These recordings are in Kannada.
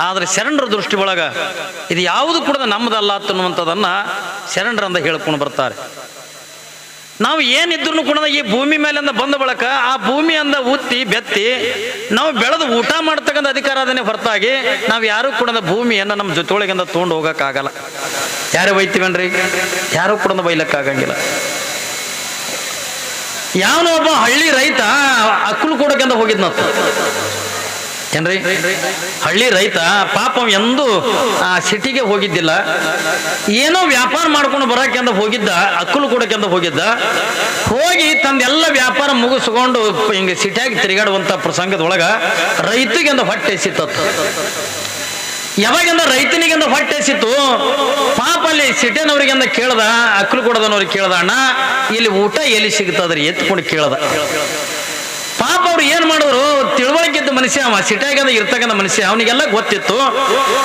ಆದರೆ ಶರಣರ ದೃಷ್ಟಿ ಒಳಗ ಇದು ಯಾವುದು ಕೂಡ ನಮ್ಮದಲ್ಲ ಅನ್ನುವಂಥದ್ದನ್ನ ಶರಣರಂದ ಹೇಳ್ಕೊಂಡು ಬರ್ತಾರೆ. ನಾವು ಏನಿದ್ರು ಕೂಡ ಈ ಭೂಮಿ ಮೇಲಿಂದ ಬಂದ ಬಳಕ ಆ ಭೂಮಿಯಿಂದ ಉತ್ತಿ ಬೆತ್ತಿ ನಾವು ಬೆಳೆದು ಊಟ ಮಾಡ್ತಕ್ಕಂಥ ಅಧಿಕಾರ ಅದನ್ನೇ ಹೊರತಾಗಿ ನಾವು ಯಾರು ಕೂಡ ಭೂಮಿಯನ್ನು ನಮ್ಮ ಜೊತೆಯೊಳಗಿಂದ ತೊಗೊಂಡು ಹೋಗೋಕ್ಕಾಗಲ್ಲ. ಯಾರೇ ಬೈತೀವನ್ರಿ, ಯಾರು ಕೂಡ ಬೈಲಕ್ಕಾಗಂಗಿಲ್ಲ. ಯಾವನೋ ಒಬ್ಬ ಹಳ್ಳಿ ರೈತ ಅಕ್ಕಲು ಕೊಡೋಕೆಂದ ಹೋಗಿದ್ನಂತ ಏನ್ರಿ, ಹಳ್ಳಿ ರೈತ ಪಾಪ ಎಂದೂ ಆ ಸಿಟಿಗೆ ಹೋಗಿದ್ದಿಲ್ಲ, ಏನೋ ವ್ಯಾಪಾರ ಮಾಡ್ಕೊಂಡು ಬರೋಕೆಂದ ಹೋಗಿದ್ದ, ಅಕ್ಕಲು ಕೊಡೋಕೆಂದ ಹೋಗಿದ್ದ. ಹೋಗಿ ತಂದೆಲ್ಲ ವ್ಯಾಪಾರ ಮುಗಿಸ್ಕೊಂಡು ಹಿಂಗೆ ಸಿಟಿಯಾಗಿ ತಿರುಗಾಡುವಂಥ ಪ್ರಸಂಗದೊಳಗ ರೈತಗೆಂದ ಹೊಟ್ಟೆ ಸಿತ್ತತ್ತು. ಯಾವಾಗಿಂದ ರೈತನಿಗೆಂದ ಹೊಟ್ಟೆ ಸಿತ್ತು, ಪಾಪ ಅಲ್ಲಿ ಸಿಟಿನವ್ರಿಗೆಂದ ಕೇಳ್ದ, ಅಕ್ಕಲು ಕೊಡದನವ್ರಿಗೆ ಕೇಳ್ದ, ಅಣ್ಣ ಇಲ್ಲಿ ಊಟ ಎಲ್ಲಿ ಸಿಗ್ತದ್ರಿ ಎತ್ಕೊಂಡು ಕೇಳ್ದ. ಪಾಪ ಅವ್ರು ಏನ್ ಮಾಡಿದ್ರು, ತಿಳುವಳಿಕೆ ಮನುಷ್ಯ ಅವ, ಸಿಟಿಯಾಗ ಇರ್ತಕ್ಕಂಥ ಮನುಷ್ಯ, ಅವನಿಗೆಲ್ಲ ಗೊತ್ತಿತ್ತು.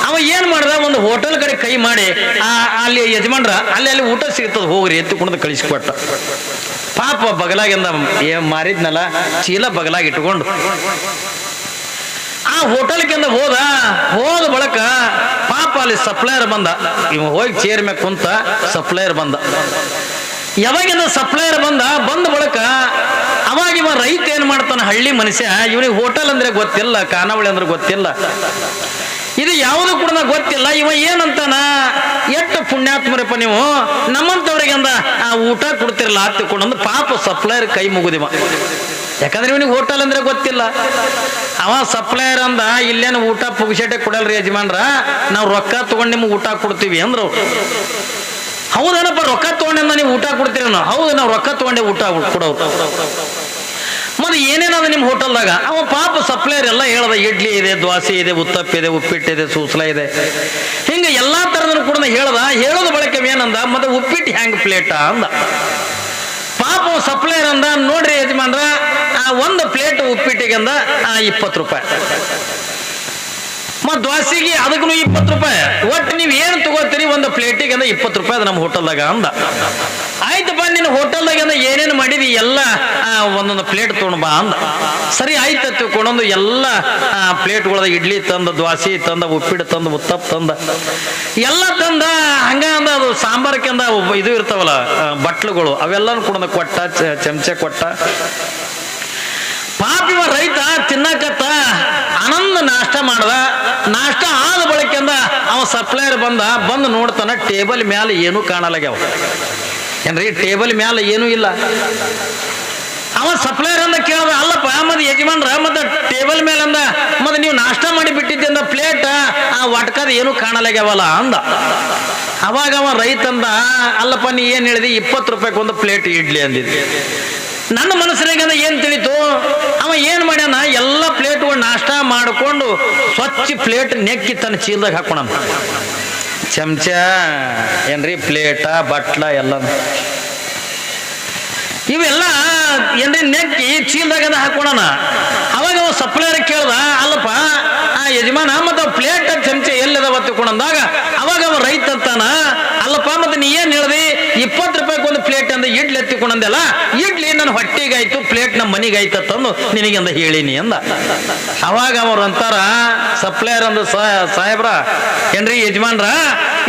ಅವ ಏನ್ ಮಾಡ್ದ, ಒಂದು ಹೋಟೆಲ್ ಕಡೆ ಕೈ ಮಾಡಿ ಅಲ್ಲಿ ಯಜಮಾನ್ರ ಅಲ್ಲಿ ಊಟ ಸಿಗ್ತದ ಹೋಗ್ರಿ ಎತ್ತಿಕೊಂಡು ಕಳಿಸ್ಕೊಟ್ಟ. ಪಾಪ ಬಗಲಾಗಿಂದ ಮಾರಿದ್ನಲ್ಲ ಚೀಲ ಬಗಲಾಗಿ ಇಟ್ಕೊಂಡು ಆ ಹೋಟೆಲ್ಕಿಂದ ಹೋದ ಬಳಕ ಪಾಪ ಅಲ್ಲಿ ಸಪ್ಲೈಯರ್ ಬಂದ. ಇವ ಹೋಗಿ ಚೇರ್ ಮ್ಯಾಗ ಕುಂತ ಸಪ್ಲೈಯರ್ ಬಂದ. ಯಾವಾಗಿಂದ ಸಪ್ಲೈಯರ್ ಬಂದ ಬಳಕ ಅವಾಗ ಇವ ರೈತ ಏನ್ ಮಾಡ್ತಾನ, ಹಳ್ಳಿ ಮನುಷ್ಯ, ಇವನಿಗೆ ಹೋಟೆಲ್ ಅಂದ್ರೆ ಗೊತ್ತಿಲ್ಲ, ಖಾನಾವಳಿ ಅಂದ್ರೆ ಗೊತ್ತಿಲ್ಲ, ಇದು ಯಾವುದು ಕೂಡ ಗೊತ್ತಿಲ್ಲ. ಇವ ಏನಂತಾನ, ಎಷ್ಟು ಪುಣ್ಯಾತ್ಮರಪ್ಪ ನೀವು, ನಮ್ಮಂತವ್ರಿಗೆಂದ ಆ ಊಟ ಕೊಡ್ತಿರಲ್ಲ ಹತ್ತಿಕೊಂಡು ಪಾಪ ಸಪ್ಲೈಯರ್ ಕೈ ಮುಗುದಿವ. ಯಾಕಂದ್ರೆ ಇವನಿಗೆ ಹೋಟೆಲ್ ಅಂದ್ರೆ ಗೊತ್ತಿಲ್ಲ. ಅವ ಸಪ್ಲೈಯರ್ ಅಂದ, ಇಲ್ಲೇನು ಊಟ ಪುಗಿಸಟೆ ಕೊಡಲ್ರಿ ಯಜಮಾನ್ರ, ನಾವು ರೊಕ್ಕ ತಗೊಂಡು ನಿಮ್ಗೆ ಊಟ ಕೊಡ್ತೀವಿ ಅಂದ್ರು. ಹೌದೇನಪ್ಪ, ರೊಕ್ಕ ತಗೊಂಡಿಂದ ನೀವು ಊಟ ಕೊಡ್ತೀರ? ಹೌದು, ನಾವು ರೊಕ್ಕ ತಗೊಂಡೆ ಊಟ ಕೊಡೋರು. ಮತ್ತೆ ಏನೇನದ ನಿಮ್ಮ ಹೋಟೆಲ್ದಾಗ? ಅವ ಪಾಪ ಸಪ್ಲೈಯರ್ ಎಲ್ಲ ಹೇಳ್ದ, ಇಡ್ಲಿ ಇದೆ, ದೋಸೆ ಇದೆ, ಉತ್ತಪ್ಪ ಇದೆ, ಉಪ್ಪಿಟ್ಟು ಇದೆ, ಸೂಸ್ಲ ಇದೆ, ಹಿಂಗೆ ಎಲ್ಲಾ ತರದನ್ನು ಕೂಡ ಹೇಳೋದ ಬಳಕ ಏನಂದ, ಮತ್ತೆ ಉಪ್ಪಿಟ್ಟು ಹ್ಯಾಂಗ್ ಪ್ಲೇಟ ಅಂದ. ಪಾಪ ಸಪ್ಲೈಯರ್ ಅಂದ, ನೋಡ್ರಿ ಯಜಮಾನ್ರ, ಒಂದು ಪ್ಲೇಟ್ ಉಪ್ಪಿಟ್ಟಿಗೆ ಅಂದ 20 ರೂಪಾಯಿ, ಮತ್ ದೋಸೆಗೆ ಅದಕ್ಕೂ 20 ರೂಪಾಯಿ, ಒಟ್ಟು ನೀವ್ ಏನ್ ತಗೋತೀರಿ ಒಂದು ಪ್ಲೇಟಿಗೆ ಅಂದ 20 ರೂಪಾಯಿ ಅದ ನಮ್ಮ ಹೋಟೆಲ್ದಾಗ ಅಂದ. ಆಯ್ತಪ್ಪ, ನಿನ್ನ ಹೋಟೆಲ್ದಾಗ ಅಂದ ಏನೇನು ಮಾಡಿದಿ ಎಲ್ಲ ಒಂದೊಂದು ಪ್ಲೇಟ್ ತೊಗೊಂಡು ಬಾ ಅಂದ. ಸರಿ ಆಯ್ತು ತಿಳ್ಕೊಂಡೊಂದು ಎಲ್ಲ ಪ್ಲೇಟ್ಗಳದ ಇಡ್ಲಿ ತಂದ, ದೋಸೆ ತಂದ, ಉಪ್ಪಿಟ್ಟು ತಂದ, ಉತ್ತಪ್ಪ ತಂದ, ಎಲ್ಲ ತಂದ. ಹಂಗ ಅಂದ ಅದು ಸಾಂಬಾರ್ಕೆಂದ ಇದು ಇರ್ತಾವಲ್ಲ ಬಟ್ಲುಗಳು, ಅವೆಲ್ಲನೂ ಕೂಡ ಕೊಟ್ಟ, ಚಮಚ ಕೊಟ್ಟ. ಪಾಪಿವ ರೈತ ತಿನ್ನಕತ್ತ ಆನಂದ ನಾಷ್ಟ ಮಾಡ್ದ. ನಾಷ್ಟ ಆದ ಬಳಕೆಂದ ಅವ ಸಪ್ಲೈಯರ್ ಬಂದು ನೋಡ್ತಾನ, ಟೇಬಲ್ ಮ್ಯಾಲ ಏನೂ ಕಾಣಲಾಗ್ಯಾವ. ಏನ್ರಿ, ಟೇಬಲ್ ಮ್ಯಾಲ ಏನೂ ಇಲ್ಲ. ಅವ ಸಪ್ಲೈಯರ್ ಅಂದ ಕೇಳ್ದ, ಅಲ್ಲಪ್ಪ ಮತ್ತೆ ಯಜಮಾನ್ರ, ಮತ್ತೆ ಟೇಬಲ್ ಮೇಲಂದ ಮತ್ತೆ ನೀವು ನಾಷ್ಟ ಮಾಡಿ ಬಿಟ್ಟಿದ್ದ ಪ್ಲೇಟ್ ವಾಟ್ಕದ ಏನೂ ಕಾಣಲಾಗ್ಯಾವಲ್ಲ ಅಂದ. ಅವಾಗ ಅವ ರೈತಂದ, ಅಲ್ಲಪ್ಪ ನೀ ಏನ್ ಹೇಳಿದಿ, 20 ರೂಪಾಯಿಗೆ ಒಂದು ಪ್ಲೇಟ್ ಇಡ್ಲಿ ಅಂದಿದ್ದೆ. ನನ್ನ ಮನಸ್ಸಿನಾಗ ಏನ್ ತಿಳಿತು, ಅವ ಏನ್ ಮಾಡ್ಯಾನ, ಎಲ್ಲ ಪ್ಲೇಟ್ಗಳು ನಾಷ್ಟ ಮಾಡಿಕೊಂಡು ಸ್ವಚ್ಛ ಪ್ಲೇಟ್ ನೆಕ್ಕಿ ತನ್ನ ಚೀಲದಾಗ ಹಾಕೋಣ. ಚಮಚ ಏನ್ರಿ, ಪ್ಲೇಟ, ಬಟ್ಲ ಎಲ್ಲ ಇವೆಲ್ಲ ಏನ್ರಿ ನೆಕ್ಕಿ ಚೀಲದಾಗ ಹಾಕೋಣ. ಅವಾಗ ಅವ ಸಪ್ಲೈಯರ್ ಕೇಳ್ದ, ಅಲ್ಲಪ್ಪ ಯಜಮಾನ ಮತ್ತೆ ಪ್ಲೇಟ್ ಚಮಚ ಎಲ್ಲದವ ತಿಳ್ಕೊಂಡಂದಾಗ ಅವಾಗ ಅವ ರೈತ ಅಂತಾನ, ಅಲ್ಲಪ್ಪ ಮತ್ತೆ ನೀ ಏನ್ ಹೇಳ್ದಿ, 20 ರೂಪಾಯಿಗೆ ಒಂದು ಪ್ಲೇಟ್ ಅಂದ ಇಡ್ಲಿ ಎತ್ತಿಕೊಂಡಂದೆಲ್ಲ, ಇಡ್ಲಿ ನನ್ನ ಹೊಟ್ಟಿಗಾಯ್ತು, ಪ್ಲೇಟ್ ನಮ್ಮ ಮನಿಗಾಯ್ತಂದು ನಿನಗೆಂದ ಹೇಳಿನಿ ಅಂದ. ಅವಾಗ ಅವ್ರ ಅಂತಾರ, ಸಪ್ಲೈಯರ್ ಅಂದ, ಸಾಹೇಬ್ರ ಏನ್ರಿ ಯಜಮಾನ್ರ,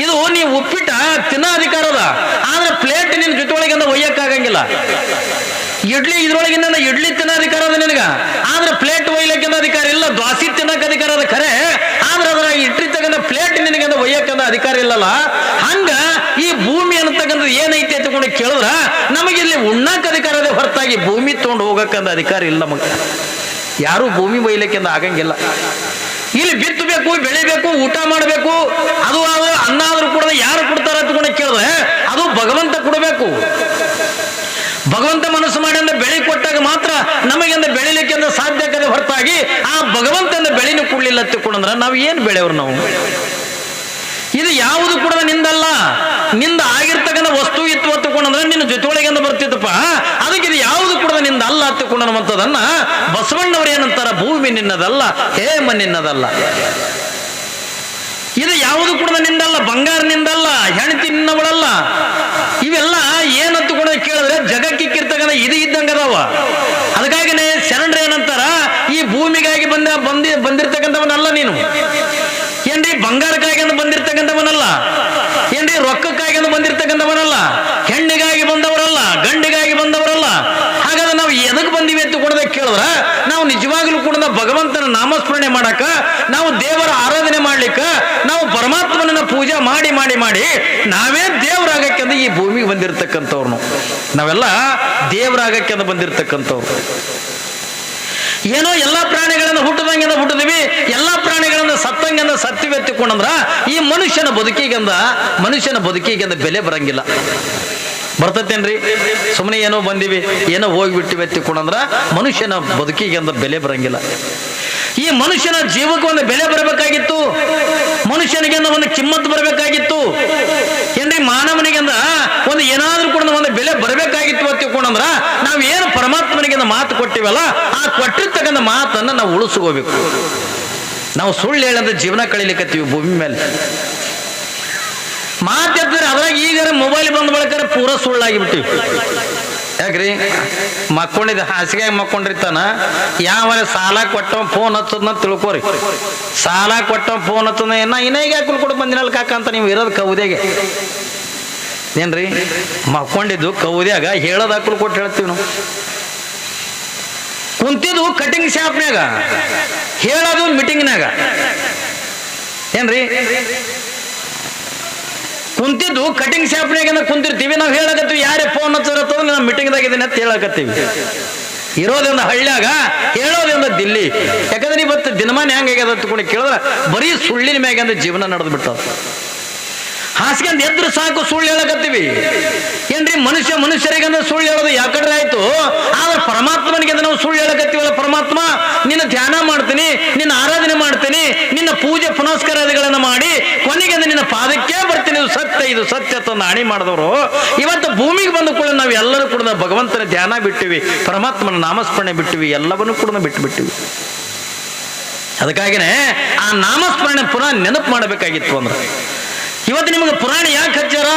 ಇದು ನೀವು ಉಪ್ಪಿಟ್ಟ ತಿನ್ನೋ ಅಧಿಕಾರ ಅದ, ಆದ್ರೆ ಪ್ಲೇಟ್ ನಿನ್ನ ಜೊತೆಯೊಳಗಿಂದ ಒಯ್ಯಕ್ಕಾಗಂಗಿಲ್ಲ. ಇಡ್ಲಿ ಇದ್ರೊಳಗಿಂದ ಇಡ್ಲಿ ತಿನ್ನೋ ಅಧಿಕಾರ ಅದ ನಿನಗ, ಆದ್ರೆ ಪ್ಲೇಟ್ ಒಯ್ಲಕ್ಕಿಂತ ಅಧಿಕಾರ ಇಲ್ಲ. ದ್ವಾಸಿ ತಿನ್ನಕ್ ಅಧಿಕಾರ ಅದ ಖರೆ, ಆದ್ರೆ ಅದರ ಇಡ್ಲಿ ತಗೊಂಡ ಪ್ಲೇಟ್ ನಿನಗಂದ ಒಯ್ಯಕ್ಕಂದ ಅಧಿಕಾರ ಇಲ್ಲಲ್ಲ. ಹಂಗ ಈ ಭೂಮಿ ಅನ್ನತಕ್ಕಂಥದ್ದು ಏನೈತಿ ಅಂತಕೊಂಡು ಕೇಳಿದ್ರ ನಮಗೆ ಇಲ್ಲಿ ಉಣ್ಣಾಕ ಅಧಿಕಾರ ಅದೇ ಹೊರತಾಗಿ ಭೂಮಿ ತಗೊಂಡು ಹೋಗಕ್ಕಂದ ಅಧಿಕಾರ ಇಲ್ಲ. ನಮಗೆ ಯಾರು ಭೂಮಿ ಒಯ್ಲಿಕ್ಕಿಂದ ಆಗಂಗಿಲ್ಲ. ಇಲ್ಲಿ ಬಿತ್ತಬೇಕು, ಬೆಳಿಬೇಕು, ಊಟ ಮಾಡಬೇಕು, ಅದು ಅನ್ನ ಆದ್ರೂ ಕೂಡ ಯಾರು ಕೊಡ್ತಾರ ಅಂತಕೊಂಡು ಕೇಳಿದ್ರೆ ಅದು ಭಗವಂತ ಕೊಡಬೇಕು. ಭಗವಂತ ಮನಸ್ಸು ಮಾಡಿ ಅಂದ್ರೆ ಬೆಳೆ ಕೊಟ್ಟಾಗ ಮಾತ್ರ ನಮಗೆಂದ ಬೆಳಿಲಿಕ್ಕೆ ಸಾಧ್ಯ ಆಗದೆ ಹೊರತಾಗಿ ಆ ಭಗವಂತನ ಬೆಳೆನೂ ಕೊಡ್ಲಿಲ್ಲ ತಿಳ್ಕೊಂಡ್ರೆ ನಾವು ಏನ್ ಬೆಳೆಯವ್ರು ನಾವು? ಇದು ಯಾವುದು ಕೂಡ ನಿಂದಲ್ಲ, ನಿಂದ ಆಗಿರ್ತಕ್ಕಂಥ ವಸ್ತು ಇತ್ತು ಹತ್ತುಕೊಂಡ್ರೆ ನಿನ್ನ ಜೊತೆಯೊಳಗೆಂದ ಬರ್ತಿತ್ತಪ್ಪ. ಅದಕ್ಕೆ ಇದು ಯಾವುದು ಕೂಡ ನಿಂದ ಅಲ್ಲ ಹತ್ತುಕೊಂಡಂತದನ್ನ ಬಸವಣ್ಣವ್ರು ಏನಂತಾರ, ಭೂಮಿ ನಿನ್ನದಲ್ಲ, ಹೇಮ ನಿನ್ನದಲ್ಲ. ಇದು ಯಾವುದು ಕೂಡ ನಿಂದಲ್ಲ, ಬಂಗಾರ ನಿಂದಲ್ಲ, ಹೆಂಡತಿ ನಿನ್ನವಳಲ್ಲ. ಇವೆಲ್ಲ ಏನಂತ ಕೂಡ ಕೇಳಿದ್ರೆ ಜಗಕ್ಕಿಕ್ಕಿರ್ತಕ್ಕಂಥ ಇದು ಇದ್ದಂಗ ಅದಾವ. ಅದಕ್ಕಾಗಿನೇ ಶರಣರು ಏನಂತಾರ, ಈ ಈ ಭೂಮಿಗಾಗಿ ಬಂದಿರ್ತಕ್ಕಂಥವನಲ್ಲ ನೀನು. ಏನ್ರಿ ಬಂಗಾರಕ್ಕಾಗಿ ಅಂತ ಬಂದಿರ್ತಕ್ಕಂಥವನಲ್ಲ, ಏನ್ರಿ ರೊಕ್ಕಕ್ಕಾಗಿ ಅಂತ ಬಂದಿರ್ತಕ್ಕಂಥವನಲ್ಲ, ಹೆಣ್ಣಿಗಾಗಿ ಬಂದವರಲ್ಲ, ಗಂಡಿಗಾಗಿ ಬಂದವರಲ್ಲ. ಹಾಗಾದ್ರೆ ನಾವು ಎದಕ್ಕೆ ಬಂದಿವಿ ಅಂತ ಕೂಡ ಕೇಳಿದ್ರ, ನಾವು ನಿಜವಾಗ್ಲೂ ಕೂಡ ಭಗವಂತನ ನಾಮಸ್ಮರಣೆ ಮಾಡಕ, ನಾವು ದೇವರ ಆರಾಧನೆ ಮಾಡ್ಲಿಕ್ಕ, ನಾವು ಪರಮಾತ್ಮನ ಪೂಜೆ ಮಾಡಿ ಮಾಡಿ ಮಾಡಿ ನಾವೇ ದೇವರಾಗಕ್ಕೆ ಅಂದ್ರೆ ಈ ಭೂಮಿಗೆ ಬಂದಿರತಕ್ಕಂಥವ್ರು. ನಾವೆಲ್ಲ ದೇವರಾಗಕ್ಕೆ ಅಂತ ಬಂದಿರತಕ್ಕಂಥವ್ರು. ಏನೋ ಎಲ್ಲಾ ಪ್ರಾಣಿಗಳನ್ನ ಹುಟ್ಟದಂಗೆಂದ ಹುಟ್ಟಿದ್ವಿ, ಎಲ್ಲಾ ಪ್ರಾಣಿಗಳನ್ನ ಸತ್ತಂಗೆಂದ ಸತ್ತಿವೆ ಎತ್ತಿಕೊಂಡ್ರ ಈ ಮನುಷ್ಯನ ಬದುಕಿಗೆಂದ ಬೆಲೆ ಬರಂಗಿಲ್ಲ. ಬರ್ತತೇನ್ರಿ? ಸುಮ್ಮನೆ ಏನೋ ಬಂದಿವಿ, ಏನೋ ಹೋಗ್ಬಿಟ್ಟಿವಿ ಎತ್ತಿಕೊಂಡ್ರ ಮನುಷ್ಯನ ಬದುಕಿಗೆಂದ ಬೆಲೆ ಬರಂಗಿಲ್ಲ. ಈ ಮನುಷ್ಯನ ಜೀವಕ್ಕೆ ಒಂದು ಬೆಲೆ ಬರಬೇಕಾಗಿತ್ತು, ಮನುಷ್ಯನಿಗೆ ಒಂದು ಕಿಮ್ಮತ್ತು ಬರಬೇಕಾಗಿತ್ತು. ಏನ್ರಿ ಮಾನವನಿಗೆಂದ ಒಂದು ಏನಾದ್ರೂ ಕೂಡ ಒಂದು ಬೆಲೆ ಬರಬೇಕಾಗಿತ್ತು ಅಂತಿಕೊಂಡ್ರ ನಾವ್ ಏನು ಪರಮಾತ್ಮನಿಗೆ ಮಾತು ಕೊಟ್ಟಿವಲ್ಲ, ಆ ಕೊಟ್ಟಿರ್ತಕ್ಕಂಥ ಮಾತನ್ನ ನಾವು ಉಳಿಸ್ಕೋಬೇಕು. ನಾವು ಸುಳ್ಳು ಹೇಳಂದ್ರೆ ಜೀವನ ಕಳಿಲಿಕ್ಕತ್ತೀವಿ ಭೂಮಿ ಮೇಲೆ. ಮಾತೆತ್ತಿದ್ರೆ ಅದ್ರಾಗ ಈಗ ಮೊಬೈಲ್ ಬಂದ ಬಳಕ ಪೂರ ಸುಳ್ಳಾಗಿಬಿಟ್ಟಿವಿ. ಯಾಕ್ರಿ? ಮಕ್ಕೊಂಡಿದ್ದ ಹಾಸಿಗೆ ಮಕ್ಕೊಂಡಿರ್ತಾನ, ಯಾವ ಸಾಲ ಕೊಟ್ಟವ ಫೋನ್ ಹಚ್ಚೋದನ್ನ ತಿಳ್ಕೋರಿ. ಸಾಲ ಕೊಟ್ಟವ ಫೋನ್ ಹಚ್ಚೋದ ಇನ್ನಾಗ ಹಾಕಲ್ ಕೊಡು ಬಂದಿನಲ್ ಕಾಕ ಅಂತ ನೀವು ಇರೋದು ಕೌದೆಗೆ. ಏನ್ರಿ? ಮಕ್ಕೊಂಡಿದ್ದು ಕೌದ್ಯಾಗ ಹೇಳೋದು ಹಾಕಲ್ ಕೊಟ್ಟು ಹೇಳ್ತೀವಿ ನಾವು. ಕುಂತಿದ್ದು ಕಟಿಂಗ್ ಶಾಪ್ನ್ಯಾಗ, ಹೇಳೋದು ಮೀಟಿಂಗ್ನಾಗ. ಏನ್ರಿ? ಕುಂತಿದ್ದು ಕಟಿಂಗ್ ಶಾಪ್ನಾಗ ಕುಂತಿರ್ತೀವಿ, ನಾವು ಹೇಳಕತ್ತೀವಿ ಯಾರೇ ಫೋನ್ ಹಚ್ಚರತ್ತದ ನಾವು ಮೀಟಿಂಗ್ದಾಗ ಇದೀನಿ ಅಂತ ಹೇಳಕತ್ತೀವಿ. ಇರೋದ್ರಿಂದ ಹಳ್ಳ್ಯಾಗ, ಹೇಳೋದ್ರಿಂದ ದಿಲ್ಲಿ. ಯಾಕಂದ್ರೆ ಇವತ್ತು ದಿನಮಾನ ಹೆಂಗಾಗ್ಯದ ಅಂತ ಕೇಳಿದ್ರೆ ಬರೀ ಸುಳ್ಳಿನ ಮ್ಯಾಗ ಜೀವನ ನಡೆದು ಬಿಟ್ಟದ. ಹಾಸ್ಕೊಂಡ್ ಎದ್ರು ಸಾಕು ಸುಳ್ಳು ಹೇಳಕತ್ತೀವಿ. ಏನ್ರಿ? ಮನುಷ್ಯರಿಗಂದ್ರೆ ಸುಳ್ಳು ಹೇಳೋದು ಯಾಕಡ್ರೆ ಆಯ್ತು, ಆದ್ರೆ ಪರಮಾತ್ಮನಿಗೆ ನಾವು ಸುಳ್ಳು ಹೇಳಕತ್ತೀವಲ್ಲ. ಪರಮಾತ್ಮ ನಿನ್ನ ಧ್ಯಾನ ಮಾಡ್ತೀನಿ, ನಿನ್ನ ಆರಾಧನೆ ಮಾಡ್ತೀನಿ, ನಿನ್ನ ಪೂಜೆ ಪುನಸ್ಕಾರಾದಿಗಳನ್ನ ಮಾಡಿ ಕೊನೆಗೆ ನಿನ್ನ ಪಾದಕ್ಕೆ ಬರ್ತೀನಿ, ಇದು ಸತ್ಯ ತಂದು ಹಾನಿ ಮಾಡಿದವರು ಇವತ್ತು ಭೂಮಿಗೆ ಬಂದ ಕೂಡ ನಾವು ಎಲ್ಲರೂ ಕೂಡ ಭಗವಂತನ ಧ್ಯಾನ ಬಿಟ್ಟಿವಿ, ಪರಮಾತ್ಮನ ನಾಮಸ್ಮರಣೆ ಬಿಟ್ಟಿವಿ, ಎಲ್ಲವನ್ನೂ ಕೂಡ ಬಿಟ್ಟಿವಿ. ಅದಕ್ಕಾಗಿನೇ ಆ ನಾಮಸ್ಮರಣೆ ಪುನಃ ನೆನಪು ಮಾಡಬೇಕಾಗಿತ್ತು. ಅಂದ್ರೆ ಇವತ್ತು ನಿಮಗೆ ಪುರಾಣ ಯಾಕೆ ಹಚ್ಚಾರ?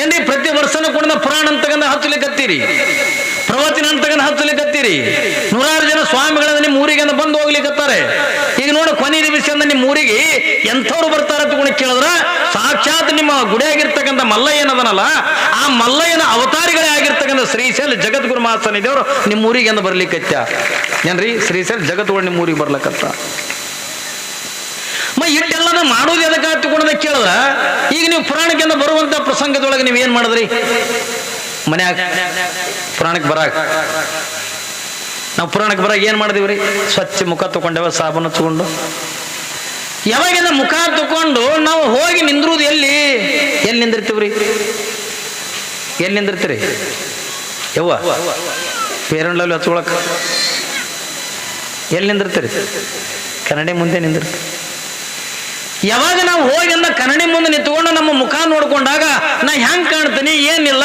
ಏನ್ರಿ? ಪ್ರತಿ ವರ್ಷನೂ ಕೂಡ ಪುರಾಣ ಅಂತಗಂದ ಹಚ್ಚಲಿಕ್ಕತ್ತೀರಿ, ಪ್ರವಚನ ಅಂತಗಂದ ಹಚ್ಚಲಿಕ್ಕತ್ತೀರಿ. 100 ಜನ ಸ್ವಾಮಿಗಳನ್ನ ನಿಮ್ಮ ಊರಿಗೆ ಬಂದು ಹೋಗ್ಲಿಕ್ಕತ್ತಾರೆ. ಈಗ ನೋಡ ಕೊನೆ ದಿವಸ ನಿಮ್ಮ ಊರಿಗೆ ಎಂಥವ್ರು ಬರ್ತಾರ ಅಂತ ಕೇಳಿದ್ರ ಸಾಕ್ಷಾತ್ ನಿಮ್ಮ ಗುಡಿಯಾಗಿರ್ತಕ್ಕಂಥ ಮಲ್ಲಯ್ಯ ಏನದನಲ್ಲ, ಆ ಮಲ್ಲಯ್ಯನ ಅವತಾರಿಗಳೇ ಆಗಿರ್ತಕ್ಕಂಥ ಶ್ರೀಶೈಲ ಜಗದ್ಗುರು ಮಹಾಸನ್ನಿಧಿಯವರು ನಿಮ್ಮ ಊರಿಗೆ ಎಂದು ಬರ್ಲಿಕ್ಕತ್ತ. ಏನ್ರಿ? ಶ್ರೀಶೈಲ ಜಗದ್ಗುರು ನಿಮ್ಮ ಊರಿಗೆ ಬರ್ಲಕ್ಕತ್ತ. ಇಟ್ಟೆಲ್ಲ ಮಾಡೋದು ಎದಕ್ಕೆ ಹತ್ತುಕೊಂಡ ಕೇಳಿದ್ರ, ಈಗ ನೀವು ಪುರಾಣಕ್ಕೆ ಬರುವಂತ ಪ್ರಸಂಗದೊಳಗೆ ನೀವು ಏನ್ ಮಾಡಿದ್ರಿ? ಮನ್ಯಾಗ ಪುರಾಣಕ್ಕೆ ಬರಾಗ ಏನ್ ಮಾಡಿದಿವ್ರಿ? ಸ್ವಚ್ಛ ಮುಖ ತಗೊಂಡೇವ, ಸಾಬೂನು ಹಚ್ಕೊಂಡು. ಯಾವಾಗಿಂದ ಮುಖ ತಕೊಂಡು ನಾವು ಹೋಗಿ ನಿಂದ್ರುವುದು ಎಲ್ಲಿ ನಿಂದಿರ್ತೀವ್ರಿ? ಎಲ್ಲಿ ನಿಂದಿರ್ತೀರಿ? ಯವ್ವ ಪೇರಂಡ್ಲಲ್ಲಿ ಹಚ್ಕೊಳಕ್ ಎಲ್ಲಿ ನಿಂದಿರ್ತೀರಿ? ಕನ್ನಡಿ ಮುಂದೆ ನಿಂದಿರ್ತೀರಿ. ಯಾವಾಗ ನಾವು ಹೋಗಿ ಕನ್ನಡಿ ಮುಂದೆ ನಿಂತ್ಕೊಂಡು ನಮ್ಮ ಮುಖ ನೋಡ್ಕೊಂಡಾಗ ನಾ ಹೆಂಗ್ ಕಾಣ್ತೀನಿ, ಏನಿಲ್ಲ,